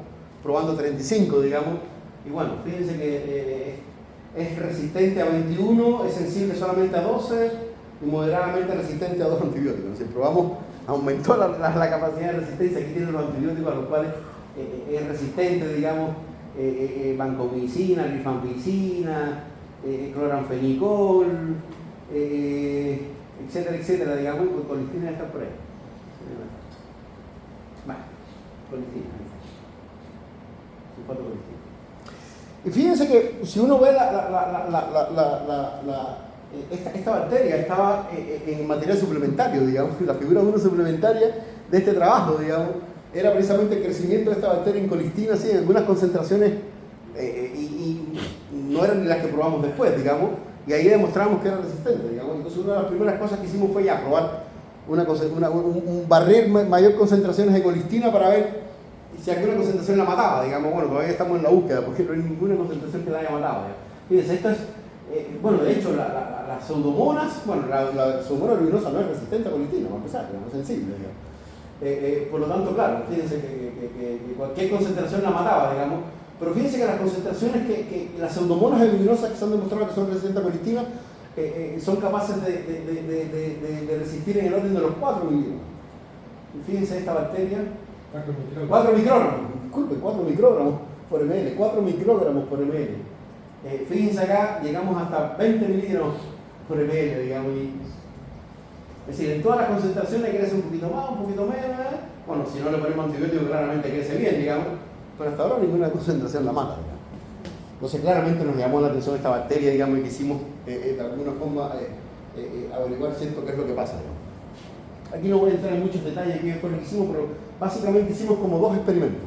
probando 35, digamos. Y bueno, fíjense que es resistente a 21, es sensible solamente a 12 y moderadamente resistente a 2 antibióticos. Es decir, probamos, aumentó la capacidad de resistencia. Aquí tienen los antibióticos a los cuales es resistente, digamos, vancomicina, rifampicina, cloranfenicol, etcétera, etcétera, digamos, y colistina está por ahí. Vale, colistina. Y fíjense que si uno ve esta bacteria estaba en material suplementario, digamos, la figura 1 suplementaria de este trabajo, digamos, era precisamente el crecimiento de esta bacteria en colistina, sí, en algunas concentraciones, y no eran las que probamos después, digamos, y ahí demostramos que era resistente, digamos. Entonces una de las primeras cosas que hicimos fue ya probar barrer mayor concentraciones de colistina para ver si alguna concentración la mataba, digamos. Bueno, todavía estamos en la búsqueda porque no hay ninguna concentración que la haya matado, digamos. Fíjense, esto es, bueno, de hecho, las pseudomonas, bueno, la pseudomona luminosa no es resistente a colistina, vamos a empezar, digamos, es sensible, digamos. Por lo tanto, claro, fíjense que cualquier concentración la mataba, digamos, pero fíjense que las concentraciones las pseudomonas luminosas que se han demostrado que son resistentes a colistina son capaces de resistir en el orden de los 4 miligramos. Y fíjense esta bacteria, 4 microgramos, disculpe, 4 microgramos por ml, 4 microgramos por ml. Fíjense acá, llegamos hasta 20 miligramos por ml, digamos. Es decir, en todas las concentraciones crece un poquito más, un poquito menos. Bueno, si no le ponemos antibiótico, claramente crece bien, digamos. Pero hasta ahora ninguna concentración la mata, digamos. Entonces, claramente nos llamó la atención esta bacteria, digamos, y quisimos de alguna forma averiguar, ¿cierto?, qué es lo que pasa, digamos. Aquí no voy a entrar en muchos detalles aquí fue lo que hicimos, pero básicamente hicimos como 2 experimentos.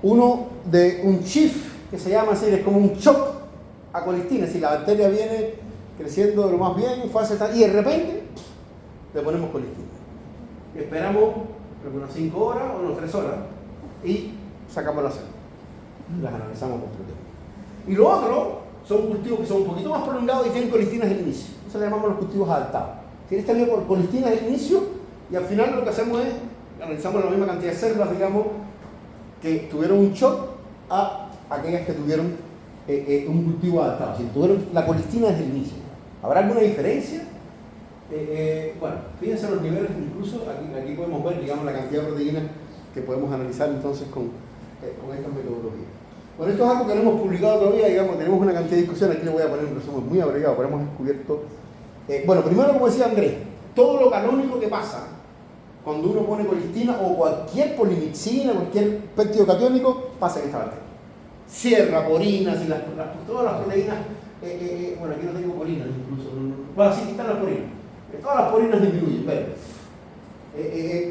Uno de un shift, que se llama así, es como un shock a colistina, es decir, la bacteria viene creciendo de lo más bien, fase tal, y de repente le ponemos colistina. Y esperamos unas 5 horas o unas 3 horas y sacamos las células. Las analizamos con proteínas. Y lo otro son cultivos que son un poquito más prolongados y tienen colistinas al inicio. Eso le llamamos los cultivos adaptados. Tiene esta línea por colistinas al inicio y al final lo que hacemos es analizamos la misma cantidad de células, digamos, que tuvieron un shock a aquellas que tuvieron un cultivo adaptado. Si tuvieron la colistina desde el inicio. ¿Habrá alguna diferencia? Bueno, fíjense los niveles, incluso aquí podemos ver, digamos, la cantidad de proteínas que podemos analizar entonces con estas metodologías. Bueno, esto es algo que no hemos publicado todavía, digamos, tenemos una cantidad de discusión, aquí le voy a poner un resumen muy abreviado, pero hemos descubierto, bueno, primero, como decía Andrés, todo lo canónico que pasa cuando uno pone colistina o cualquier polimixina, cualquier péptido catiónico, pasa en esta bacteria. Sierra, porinas, y todas las proteínas, bueno, aquí no tengo porinas incluso, bueno, sí, aquí están las porinas, todas las porinas disminuyen,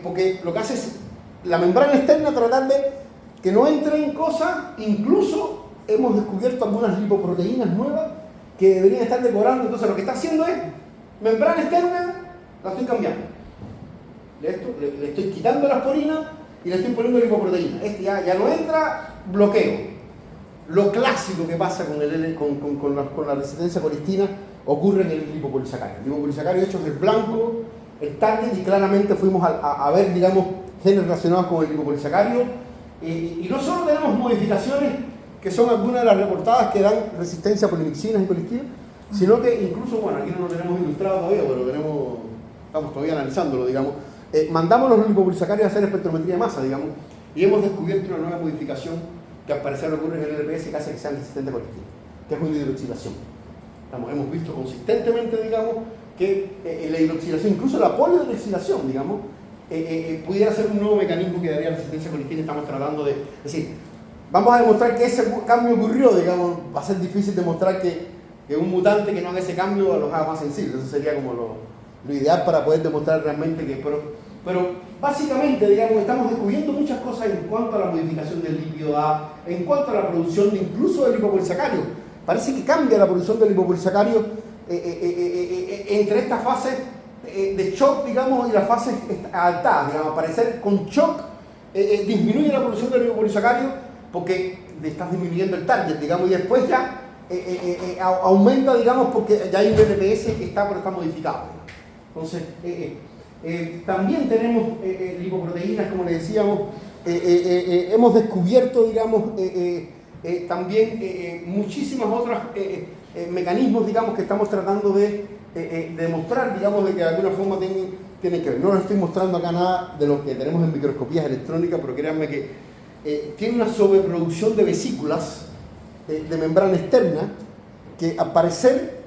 porque lo que hace es la membrana externa tratar de que no entren cosas, incluso hemos descubierto algunas lipoproteínas nuevas que deberían estar decorando, entonces lo que está haciendo es, membrana externa, la estoy cambiando. Le estoy quitando las porinas y le estoy poniendo lipoproteína. Este ya no entra, bloqueo. Lo clásico que pasa con la resistencia a colistina ocurre en el lipopolisacario. El lipopolisacario, de hecho, es el blanco, el target, y claramente fuimos a ver, digamos, genes relacionados con el lipopolisacario. Y no solo tenemos modificaciones que son algunas de las reportadas que dan resistencia a polimixinas y colistina, sino que incluso, bueno, aquí no lo tenemos ilustrado todavía, pero estamos todavía analizándolo, digamos. Mandamos los lipopolisacarios a hacer espectrometría de masa, digamos, y hemos descubierto una nueva modificación que al parecer ocurre en el LPS que hace que sean resistentes a colistina, que es una hidroxilación. Hemos visto consistentemente, digamos, que la hidroxilación, incluso la polihidroxilación, digamos, pudiera ser un nuevo mecanismo que daría resistencia a colistina. Estamos tratando de, es decir, vamos a demostrar que ese cambio ocurrió, digamos, va a ser difícil demostrar que un mutante que no haga ese cambio los haga más sensibles. Eso sería como lo ideal para poder demostrar realmente que, pero básicamente, digamos, estamos descubriendo muchas cosas en cuanto a la modificación del lípido A, en cuanto a la producción incluso del lipopolisacario. Parece que cambia la producción del lipopolisacario entre estas fases de shock, digamos, y las fases altas, digamos. Al parecer, con shock disminuye la producción del lipopolisacario porque estás disminuyendo el target, digamos, y después ya aumenta, digamos, porque ya hay un LPS que está modificado. Entonces, también tenemos lipoproteínas, como le decíamos, hemos descubierto, digamos, también muchísimas otras mecanismos, digamos, que estamos tratando de demostrar, digamos, de que de alguna forma tienen que ver. No les estoy mostrando acá nada de lo que tenemos en microscopías electrónicas, pero créanme que tiene una sobreproducción de vesículas de membrana externa que al parecer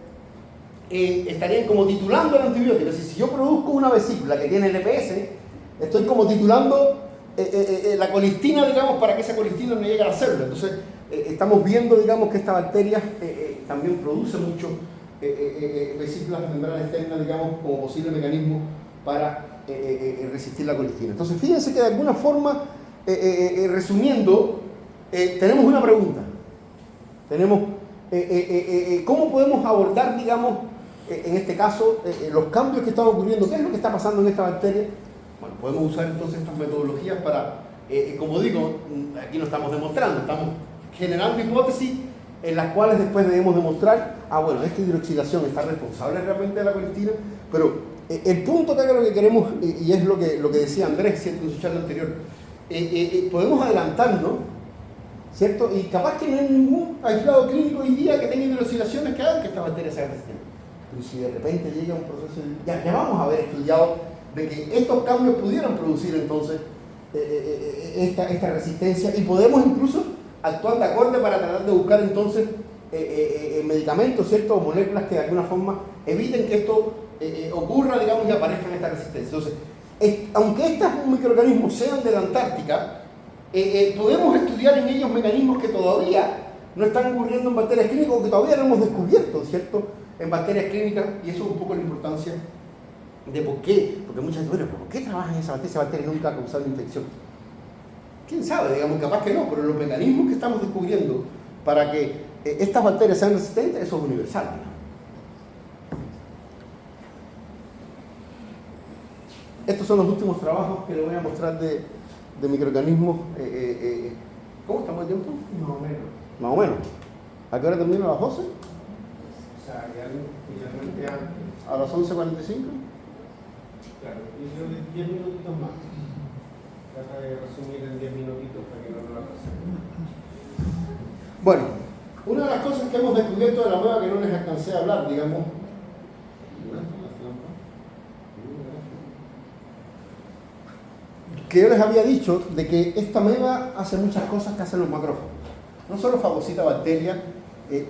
estarían como titulando el antibiótico. Es decir, si yo produzco una vesícula que tiene LPS, estoy como titulando la colistina, digamos, para que esa colistina no llegue a la célula. Entonces, estamos viendo, digamos, que esta bacteria también produce mucho vesículas de membrana externa, digamos, como posible mecanismo para resistir la colistina. Entonces, fíjense que de alguna forma, resumiendo, tenemos una pregunta. Tenemos, ¿cómo podemos abordar, digamos, en este caso, los cambios que están ocurriendo? ¿Qué es lo que está pasando en esta bacteria? Bueno, podemos usar entonces estas metodologías para, como digo, aquí no estamos demostrando, estamos generando hipótesis en las cuales después debemos demostrar, bueno, esta hidroxilación está responsable realmente de la colistina, pero el punto que acá lo que queremos, y es lo que decía Andrés, ¿cierto?, en su charla anterior, podemos adelantarnos, ¿cierto? Y capaz que no hay ningún aislado clínico hoy día que tenga hidroxilaciones que hagan que esta bacteria sea resistente. Pero si de repente llega un proceso, ya vamos a haber estudiado de que estos cambios pudieran producir entonces esta resistencia, y podemos incluso actuar de acorde para tratar de buscar entonces medicamentos, ¿cierto?, o moléculas que de alguna forma eviten que esto ocurra, digamos, y aparezcan esta resistencia. Entonces, aunque estos microorganismos sean de la Antártica, podemos estudiar en ellos mecanismos que todavía no están ocurriendo en bacterias clínicas o que todavía no hemos descubierto, ¿cierto?, en bacterias clínicas, y eso es un poco la importancia de por qué, porque muchas veces, bueno, ¿por qué trabajan en esa bacteria? Esa bacteria nunca ha causado infección. ¿Quién sabe? Digamos, capaz que no, pero los mecanismos que estamos descubriendo para que estas bacterias sean resistentes, eso es universal, ¿no? Estos son los últimos trabajos que les voy a mostrar de microorganismos. ¿Cómo estamos de tiempo? Más o menos. Más o menos. ¿A qué hora termina? ¿A las 12? O sea, ya inicialmente antes. ¿A las 11:45? Claro, y yo 10 minutitos más. Trata de resumir en 10 minutitos para que no lo pasemos. Bueno, una de las cosas que hemos descubierto de la nueva que no les alcancé a hablar, digamos, que yo les había dicho de que esta ameba hace muchas cosas que hacen los macrófagos. No solo fagocita bacterias,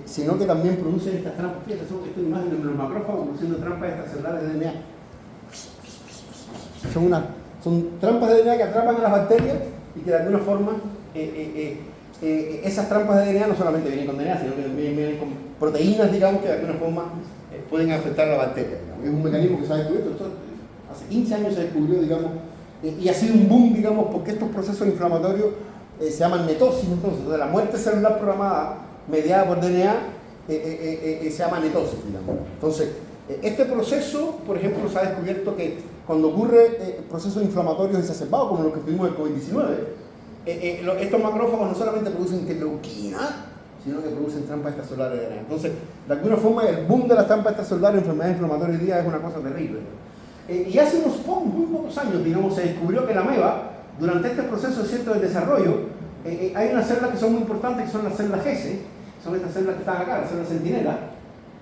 sino que también produce estas trampas. Fíjate, esta imagen de los macrófagos produciendo trampas extracelulares de DNA. Son trampas de DNA que atrapan a las bacterias y que de alguna forma esas trampas de DNA no solamente vienen con DNA, sino que también vienen con proteínas, digamos, que de alguna forma pueden afectar a la bacteria. Digamos. Es un mecanismo que se ha descubierto, esto hace 15 años se descubrió, digamos, y ha sido un boom, digamos, porque estos procesos inflamatorios se llaman netosis. Entonces, la muerte celular programada mediada por DNA se llama netosis, digamos. Entonces, este proceso, por ejemplo, se ha descubierto que cuando ocurre procesos inflamatorios exacerbados, como los que tuvimos el COVID-19, estos macrófagos no solamente producen interleuquina, sino que producen trampas extracelulares de DNA. Entonces, de alguna forma, el boom de las trampas extracelulares en enfermedades inflamatorias hoy día es una cosa terrible. Y hace muy pocos años, digamos, se descubrió que la ameba, durante este proceso cierto de desarrollo, hay unas células que son muy importantes, que son las células GESE, son estas células que están acá, las células centinela,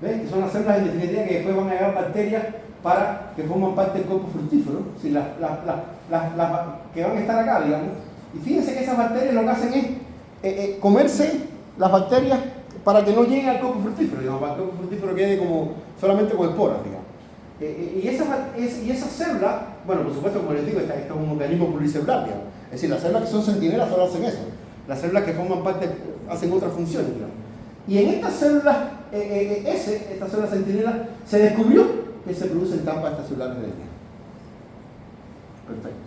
¿ven? Que son las células en definitiva que después van a llevar bacterias para que forman parte del cuerpo fructífero, ¿sí? las que van a estar acá, digamos. Y fíjense que esas bacterias lo que hacen es comerse las bacterias para que no lleguen al cuerpo fructífero, digamos, para que el cuerpo fructífero quede como solamente con esporas, digamos. Y esas células, bueno, por supuesto, como les digo, esto es un organismo pluricelular, digamos. Es decir, las células que son centinelas solo hacen eso. Las células que forman parte hacen otras funciones, digamos. Y en estas células, estas células centinelas, se descubrió que se producen trampas extracelulares de DNA. Perfecto.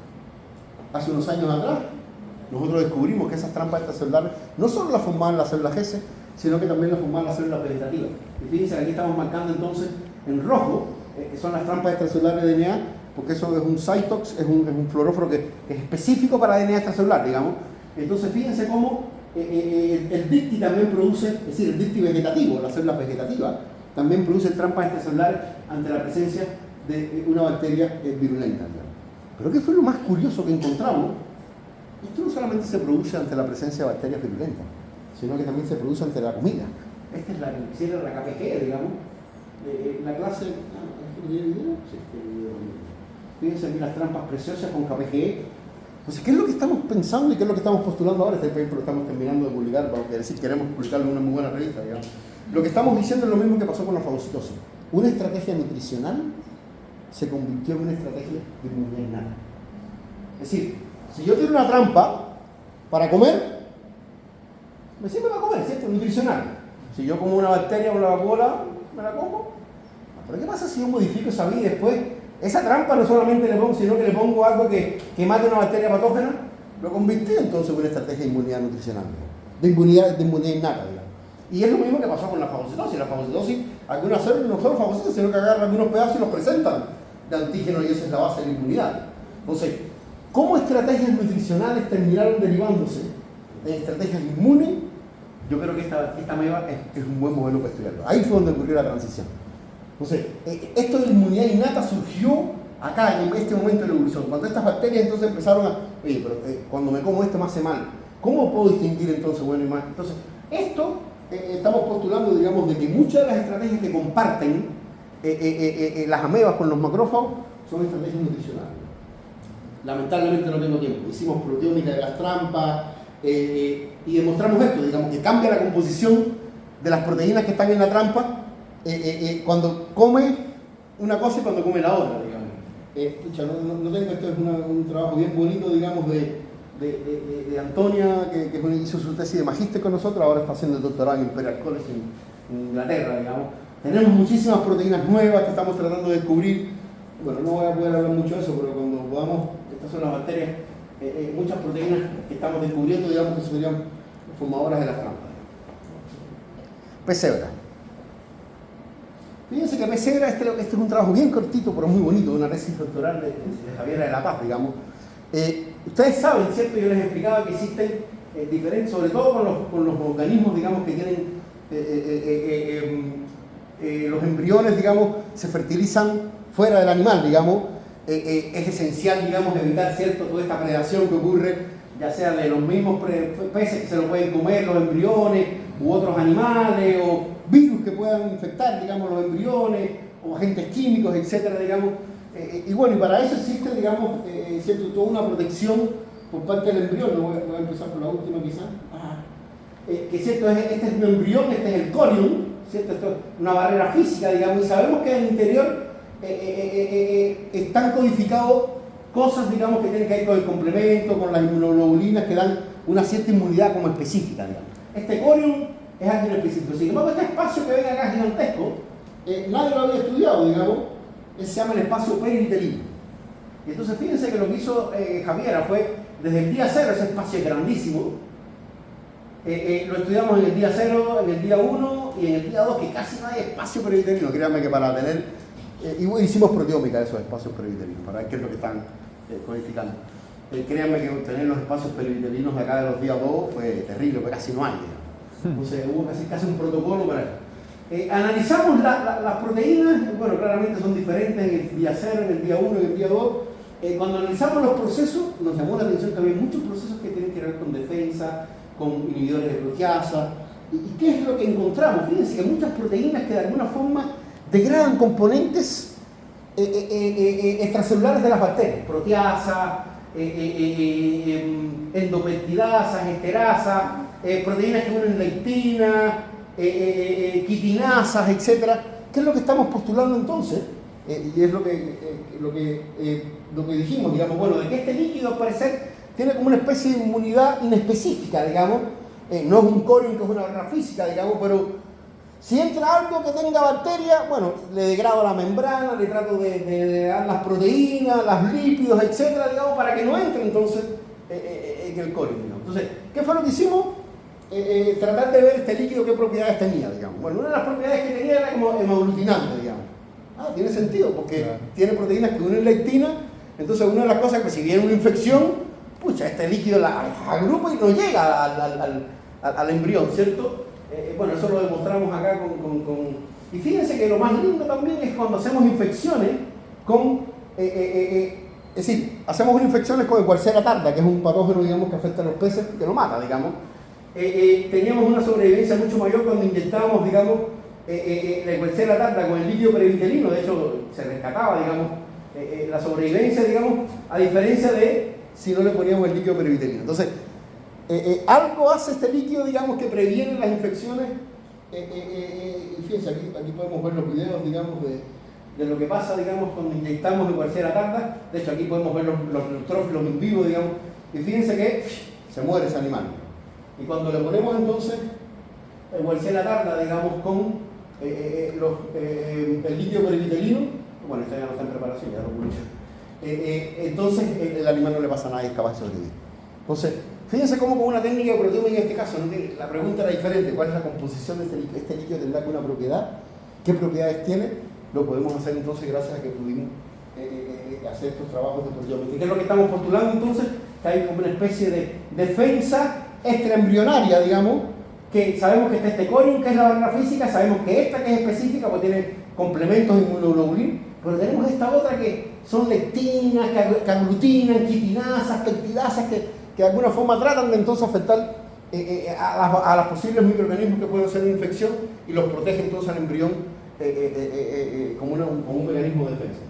Hace unos años atrás, nosotros descubrimos que esas trampas extracelulares no solo las formaban las células GESE, sino que también las formaban las células vegetativas. Y fíjense que aquí estamos marcando entonces en rojo, son las trampas extracelulares de DNA, porque eso es un cytox, es un fluoróforo que es específico para DNA extracelular, digamos. Entonces fíjense cómo el DICTI también produce, es decir, el DICTI vegetativo, las células vegetativas, también produce trampas extracelulares ante la presencia de una bacteria virulenta, digamos. Pero ¿qué fue lo más curioso que encontramos? Esto no solamente se produce ante la presencia de bacterias virulentas, sino que también se produce ante la comida. Esta es la KPG, digamos, la clase... Sí. Fíjense aquí las trampas preciosas con KPG. Entonces, ¿qué es lo que estamos pensando y qué es lo que estamos postulando ahora? Este paper lo estamos terminando de publicar, para decir, queremos publicarlo en una muy buena revista, digamos. Lo que estamos diciendo es lo mismo que pasó con la fagocitosis. Una estrategia nutricional se convirtió en una estrategia de inmunidad innata. Es decir, si yo tengo una trampa para comer, me sirve para comer, ¿cierto? Nutricional. Si yo como una bacteria o la bola, me la como. Pero ¿qué pasa si yo modifico esa vida y después esa trampa no solamente le pongo, sino que le pongo algo que mate una bacteria patógena? Lo convirtió entonces en una estrategia de inmunidad nutricional, de inmunidad innata, digamos. Y es lo mismo que pasó con la fagocitosis. La fagocitosis, algunas células no solo fagocitan, sino que agarran algunos pedazos y los presentan de antígenos, y esa es la base de la inmunidad. Entonces, ¿cómo estrategias nutricionales terminaron derivándose en estrategias inmunes? Yo creo que esta ameba es un buen modelo para estudiarlo. Ahí fue donde ocurrió la transición. Entonces, esto de la inmunidad innata surgió acá, en este momento de la evolución. Cuando estas bacterias entonces empezaron a... Oye, pero cuando me como esto me hace mal. ¿Cómo puedo distinguir entonces bueno y mal? Entonces, esto estamos postulando, digamos, de que muchas de las estrategias que comparten las amebas con los macrófagos son estrategias nutricionales. Lamentablemente no tengo tiempo. Hicimos proteómica de las trampas y demostramos esto, digamos, que cambia la composición de las proteínas que están en la trampa cuando come una cosa y cuando come la otra, digamos. No tengo, esto es un trabajo bien bonito, digamos, de Antonia, que hizo su tesis de magíster con nosotros, ahora está haciendo el doctorado en Imperial College en Inglaterra, digamos. Tenemos muchísimas proteínas nuevas que estamos tratando de descubrir. Bueno, no voy a poder hablar mucho de eso, pero cuando podamos, estas son las bacterias, muchas proteínas que estamos descubriendo, digamos, que serían formadoras de las trampas. Pesebra. Fíjense que Pesebra, este es un trabajo bien cortito, pero muy bonito, de una tesis doctoral de Javiera de la Paz, digamos. Ustedes saben, ¿cierto? Yo les explicaba que existen diferentes, sobre todo con los organismos, digamos, que tienen los embriones, digamos, se fertilizan fuera del animal, digamos. Es esencial, digamos, evitar, ¿cierto?, toda esta predación que ocurre, ya sea de los mismos peces que se los pueden comer, los embriones, u otros animales, o virus que puedan infectar, digamos, los embriones, o agentes químicos, etcétera, digamos. Y bueno, y para eso existe, digamos, ¿cierto? Toda una protección por parte del embrión. Voy a empezar por la última quizás. Que cierto, este es un embrión, este es el corium, ¿cierto? Esto es una barrera física, digamos, y sabemos que en el interior están codificados cosas, digamos, que tienen que ver con el complemento, con las inmunoglobulinas que dan una cierta inmunidad como específica, digamos. Este corium es algo específico. Sin embargo, este espacio que ven acá gigantesco, nadie lo había estudiado, digamos, se llama el espacio perivitelino. Y entonces fíjense que lo que hizo Javiera fue, desde el día cero, ese espacio es grandísimo, lo estudiamos en el día 0, en el día 1 y en el día 2, que casi no hay espacio perivitelino. Créanme que para tener, hicimos proteómica de esos espacios perivitelinos, para ver qué es lo que están codificando. Créanme que tener los espacios perivitelinos acá de los días 2 fue terrible, porque casi no hay. Entonces hubo casi un protocolo para eso. Analizamos las proteínas, bueno, claramente son diferentes en el día 0, en el día 1 y en el día 2. Cuando analizamos los procesos, nos llamó la atención que había muchos procesos que tienen que ver con defensa, con inhibidores de proteasa. ¿Y qué es lo que encontramos? Fíjense que muchas proteínas que de alguna forma degradan componentes extracelulares de las bacterias, proteasa, endopeptidasas, esterasas, proteínas que unen lectina, quitinasas, etc. ¿Qué es lo que estamos postulando entonces? Y es lo que dijimos, digamos, bueno, de que este líquido al parecer tiene como una especie de inmunidad inespecífica, digamos, no es un corium que es una barrera física, digamos, pero si entra algo que tenga bacteria, bueno, le degrado la membrana, le trato de dar las proteínas, los lípidos, etcétera, digamos, para que no entre entonces en el corium, digamos. Entonces, ¿qué fue lo que hicimos? Tratar de ver este líquido qué propiedades tenía, digamos. Bueno, una de las propiedades que tenía era como hemaglutinante, digamos. Tiene sentido, porque tiene proteínas que unen lectina, entonces una de las cosas es que si viene una infección, pucha, este líquido la agrupa y no llega al embrión, ¿cierto? Bueno, eso lo demostramos acá Y fíjense que lo más lindo también es cuando hacemos infecciones con... es decir, hacemos infecciones con el Klebsiella tarda, que es un patógeno, digamos, que afecta a los peces, que lo mata, digamos. Teníamos una sobrevivencia mucho mayor cuando inyectábamos, digamos, la Klebsiella tarda con el líquido perivitelino. De hecho, se rescataba, digamos, la sobrevivencia, digamos, a diferencia de si no le poníamos el líquido perivitelino. Entonces, algo hace este líquido, digamos, que previene las infecciones. Y fíjense, aquí podemos ver los videos, digamos, de lo que pasa, digamos, cuando inyectamos el Klebsiella tarda. De hecho, aquí podemos ver los neutrófilos in vivo, digamos. Y fíjense que se muere ese animal. Y cuando le ponemos entonces el Klebsiella tarda, digamos, con el líquido perivitelino, bueno, esto ya no está en preparación, ya lo puse. Entonces el animal no le pasa nada y es capaz de sobrevivir. Entonces, fíjense cómo con una técnica de proteómica en este caso, ¿no? La pregunta era diferente: ¿cuál es la composición de este líquido? ¿Este líquido tendrá alguna propiedad? ¿Qué propiedades tiene? Lo podemos hacer entonces gracias a que pudimos hacer estos trabajos de proteómica. ¿Qué es lo que estamos postulando entonces? Que hay como una especie de defensa extraembrionaria, digamos, que sabemos que está este corium, que es la barrera física, sabemos que esta, que es específica, pues tiene complementos de inmunoglobulina, pero tenemos esta otra que son lectinas, que aglutinan, quitinasas, peptidasas, que de alguna forma tratan de entonces afectar a los posibles microorganismos que pueden hacer una infección y los protege entonces al embrión como un mecanismo de defensa.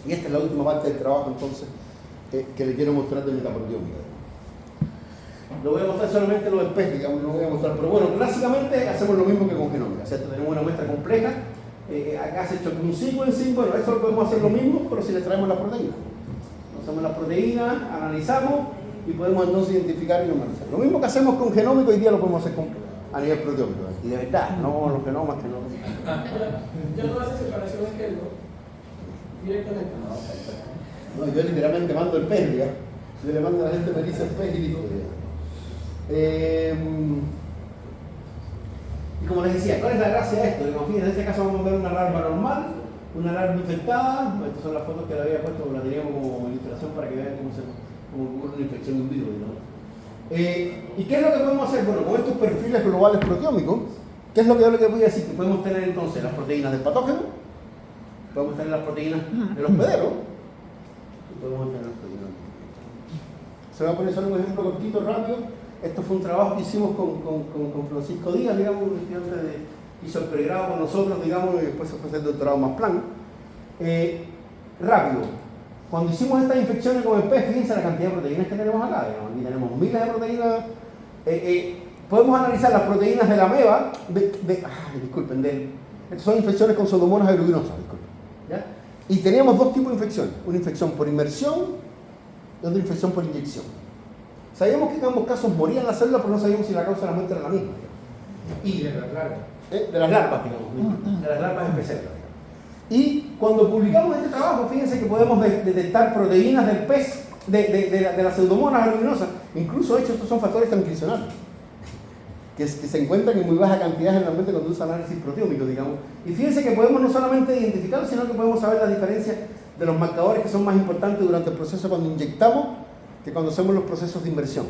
Y esta es la última parte del trabajo entonces que le quiero mostrar de metaproteómica. Lo voy a mostrar solamente los especies, digamos, no lo voy a mostrar, pero bueno, clásicamente hacemos lo mismo que con genómica, ¿cierto? Tenemos una muestra compleja, acá se ha hecho un sequencing, bueno, esto podemos hacer lo mismo, pero si les traemos las proteínas. Hacemos las proteínas, analizamos y podemos entonces identificar y normalizar. Lo mismo que hacemos con genómico, hoy día lo podemos hacer a nivel proteómico. Y de verdad, no los genomas que no. Ya no hace separación de gen, ¿no? Directamente. No, yo literalmente mando el pez, ¿ya? Yo le mando a la gente me dice el pez y listo. Y como les decía, ¿cuál es la gracia de esto? Fíjense, en este caso vamos a ver una larva normal, una larva infectada. Estas son las fotos que le había puesto, la teníamos como ilustración para que vean cómo ocurre una infección in vivo, ¿no? ¿Y qué es lo que podemos hacer? Bueno, con estos perfiles globales proteómicos, ¿qué es lo que yo les voy a decir? Que podemos tener entonces las proteínas del patógeno, podemos tener las proteínas del hospedero y podemos tener las proteínas. Se va a poner solo un ejemplo cortito, rápido. Esto fue un trabajo que hicimos con Francisco Díaz, digamos, un estudiante de hizo el pregrado con nosotros, digamos, y después se fue a hacer el doctorado más plan. Rápido, cuando hicimos estas infecciones con el pez, fíjense la cantidad de proteínas que tenemos acá, digamos. Aquí tenemos miles de proteínas. Podemos analizar las proteínas de la ameba, estas son infecciones con pseudomonas aeruginosas, ¿ya? Y teníamos dos tipos de infecciones, una infección por inmersión y otra infección por inyección. Sabíamos que en ambos casos morían las células, pero no sabíamos si la causa de la muerte era la misma. Y de las larvas. De las larvas, digamos, de las larvas especiales. Y cuando publicamos este trabajo, fíjense que podemos detectar proteínas del pez, de las pseudomonas aeruginosas. Incluso, de hecho, estos son factores transcripcionales, que se encuentran en muy baja cantidad generalmente cuando usa análisis proteómico, digamos. Y fíjense que podemos no solamente identificarlos, sino que podemos saber la diferencia de los marcadores que son más importantes durante el proceso cuando inyectamos que cuando hacemos los procesos de inversión.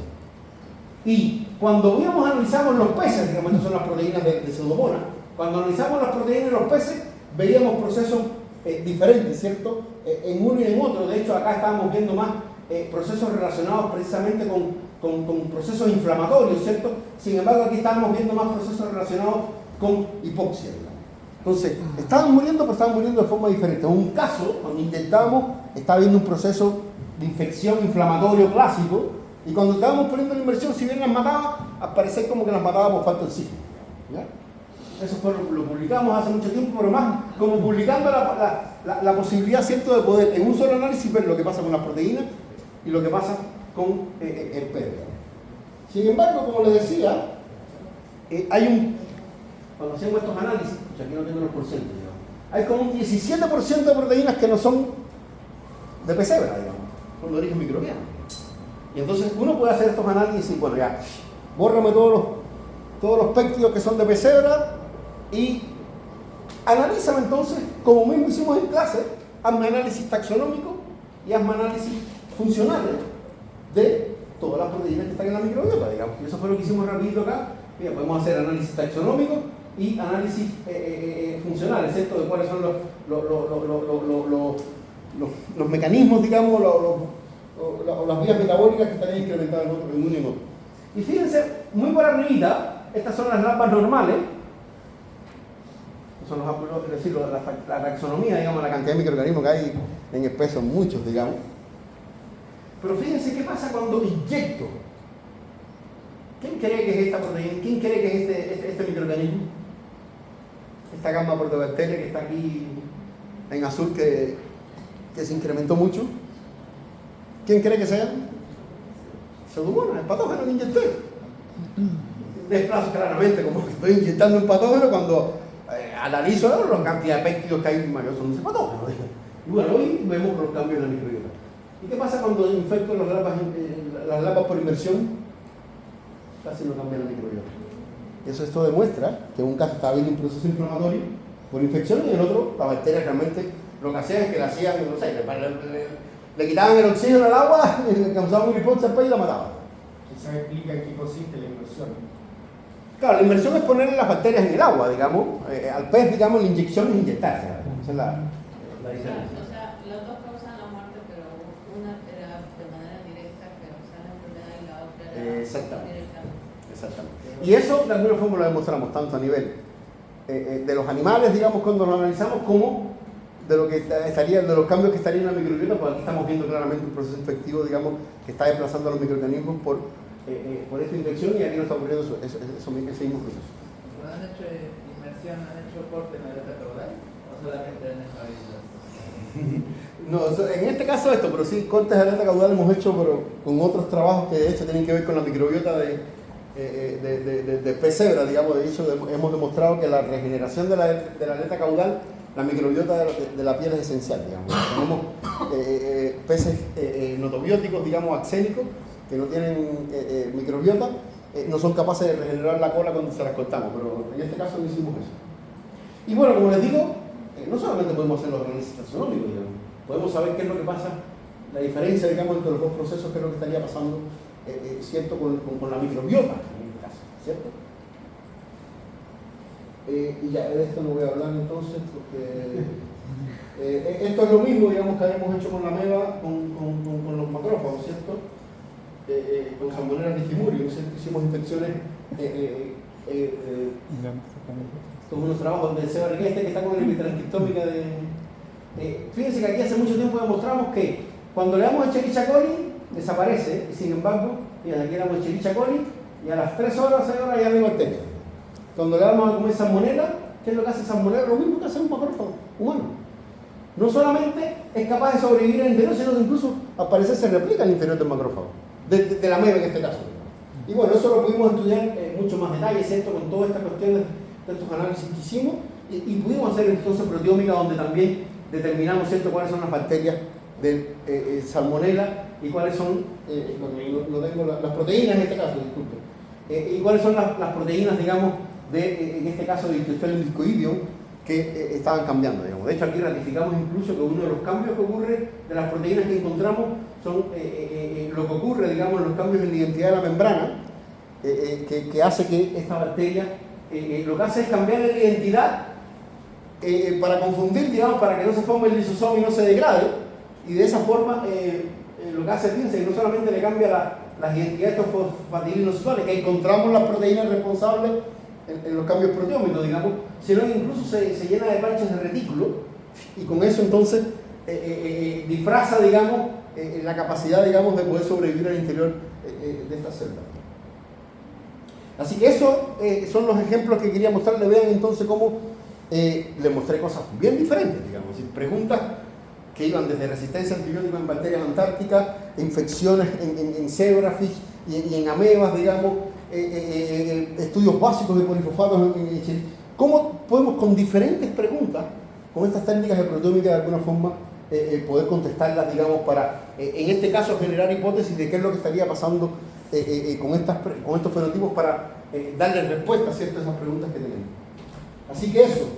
Y cuando analizamos los peces, digamos, estas son las proteínas de pseudomonas, cuando analizamos las proteínas de los peces, veíamos procesos diferentes, ¿cierto? En uno y en otro. De hecho, acá estábamos viendo más procesos relacionados precisamente con procesos inflamatorios, ¿cierto? Sin embargo, aquí estábamos viendo más procesos relacionados con hipoxia, digamos. Entonces, estaban muriendo, pero estaban muriendo de forma diferente. En un caso, cuando intentábamos, estaba habiendo un proceso de infección inflamatorio clásico, y cuando estábamos poniendo la inversión, si bien las mataba, al parecer como que las mataba por falta de oxígeno, ¿ya? Eso fue lo publicamos hace mucho tiempo, pero más como publicando la posibilidad, ¿cierto?, de poder en un solo análisis ver lo que pasa con las proteínas y lo que pasa con el pez. Sin embargo, como les decía, cuando hacemos estos análisis, pues aquí no tengo los porcentajes, hay como un 17% de proteínas que no son de pesebra, digamos, son de origen microbiano. Y entonces uno puede hacer estos análisis y, bueno, ya, bórrame todos los péptidos que son de pesebra y analízame entonces, como mismo hicimos en clase, hazme análisis taxonómico y hazme análisis funcionales de todas las proteínas que están en la microbiota, digamos. Y eso fue lo que hicimos rapidito acá. Mira, podemos hacer análisis taxonómico y análisis funcionales, ¿cierto?, de cuáles son los mecanismos, digamos, las vías metabólicas que estarían incrementadas en uno y en otro. Y fíjense, muy por arribita, estas son las larvas normales, son es decir, la taxonomía, digamos, la cantidad de microorganismos que hay en el pez son muchos, digamos. Pero fíjense qué pasa cuando inyecto. ¿Quién cree que es esta proteína? ¿Quién cree que es este microorganismo? Esta gama protobacteria que está aquí en azul que se incrementó mucho. ¿Quién cree que sea? Pseudomonas, el patógeno que inyecté. Desplazo claramente como que estoy inyectando un patógeno cuando analizo la cantidad de péptidos que hay mayores son ese patógeno. Y bueno, hoy vemos los cambios en la microbiota. ¿Y qué pasa cuando infecto las larvas por inmersión? Casi no cambia la microbiota. Esto demuestra que en un caso estaba habiendo un proceso inflamatorio por infección y en el otro las bacterias realmente lo que hacían es que le hacían, no sé, le quitaban el oxígeno al agua, le causaban una hipoxia al pez y la mataban. Eso explica en qué consiste la inmersión. Claro, la inmersión es ponerle las bacterias en el agua, digamos. Al pez, digamos, la inyección es inyectarse. Esa es la diferencia. O sea, los dos causan la muerte, pero una era de manera directa que causa la enfermedad y la otra era indirectamente. Exactamente. Y eso de alguna forma lo demostramos tanto a nivel de los animales, digamos, cuando lo analizamos, como de lo que estaría, de los cambios que estarían en la microbiota, porque aquí estamos viendo claramente un proceso infectivo, digamos, que está desplazando a los microorganismos por esta infección, y aquí no está ocurriendo ese mismo proceso. ¿No han hecho inmersión, han hecho corte en la aleta caudal? ¿O solamente en el No, en este caso pero sí, cortes de aleta caudal hemos hecho, pero con otros trabajos que de hecho tienen que ver con la microbiota de pez cebra, digamos. De hecho hemos demostrado que la regeneración de la aleta caudal, la microbiota de la piel es esencial, digamos. Tenemos peces notobióticos, digamos, axénicos, que no tienen microbiota, no son capaces de regenerar la cola cuando se las cortamos, pero en este caso no hicimos eso. Y bueno, como les digo, no solamente podemos hacer los análisis taxonómicos, digamos, podemos saber qué es lo que pasa, la diferencia, digamos, entre los dos procesos, qué es lo que estaría pasando, ¿cierto?, con la microbiota, en este caso, ¿cierto? Y ya de esto no voy a hablar entonces, porque esto es lo mismo, digamos, que habíamos hecho con la ameba, con los macrófagos, ¿cierto? Con Salmonella diffimurium, ¿cierto? Hicimos infecciones Estos unos trabajos de Seba Riqueste que está con la transcriptómica de... fíjense que aquí hace mucho tiempo demostramos que cuando le damos Escherichia coli desaparece, y sin embargo, mira, aquí le damos Escherichia coli y a las 3 horas, 6 horas ya hay bacteria. Cuando le damos a comer salmonela, ¿qué es lo que hace salmonela? Lo mismo que hace un macrófago humano. No solamente es capaz de sobrevivir en el interior, sino que incluso al parecer se replica en el interior del macrófago, de la ameba en este caso. Y bueno, eso lo pudimos estudiar en mucho más detalle, ¿cierto? Con todas estas cuestiones de estos análisis que hicimos, y pudimos hacer entonces proteómica donde también determinamos, ¿cierto?, cuáles son las bacterias de salmonela y cuáles son, no tengo las proteínas en este caso, disculpen, y cuáles son las proteínas, digamos, en este caso de Clostridium discoideum, que estaban cambiando, digamos. De hecho, aquí ratificamos incluso que uno de los cambios que ocurre de las proteínas que encontramos son lo que ocurre, digamos, en los cambios en la identidad de la membrana, que hace que esta bacteria, lo que hace es cambiar la identidad para confundir, digamos, para que no se forme el lisosoma y no se degrade, y de esa forma lo que hace, fíjense, que no solamente le cambia las identidades de estos fosfatilinos usuales, que encontramos las proteínas responsables en los cambios proteómicos, digamos, sino que incluso se llena de parches de retículo, y con eso entonces disfraza, digamos, la capacidad, digamos, de poder sobrevivir al interior de estas células. Así que esos son los ejemplos que quería mostrarles. Vean entonces cómo les mostré cosas bien diferentes, digamos, preguntas que iban desde resistencia a antibióticos en bacterias antárticas, infecciones en zebrafish y en amebas, digamos, estudios básicos de polifosfatos en Chile. ¿Cómo podemos con diferentes preguntas, con estas técnicas de proteómica de alguna forma, poder contestarlas, digamos, para, en este caso, generar hipótesis de qué es lo que estaría pasando con estos fenotipos para darle respuesta, ¿cierto?, a esas preguntas que tenemos? Así que eso.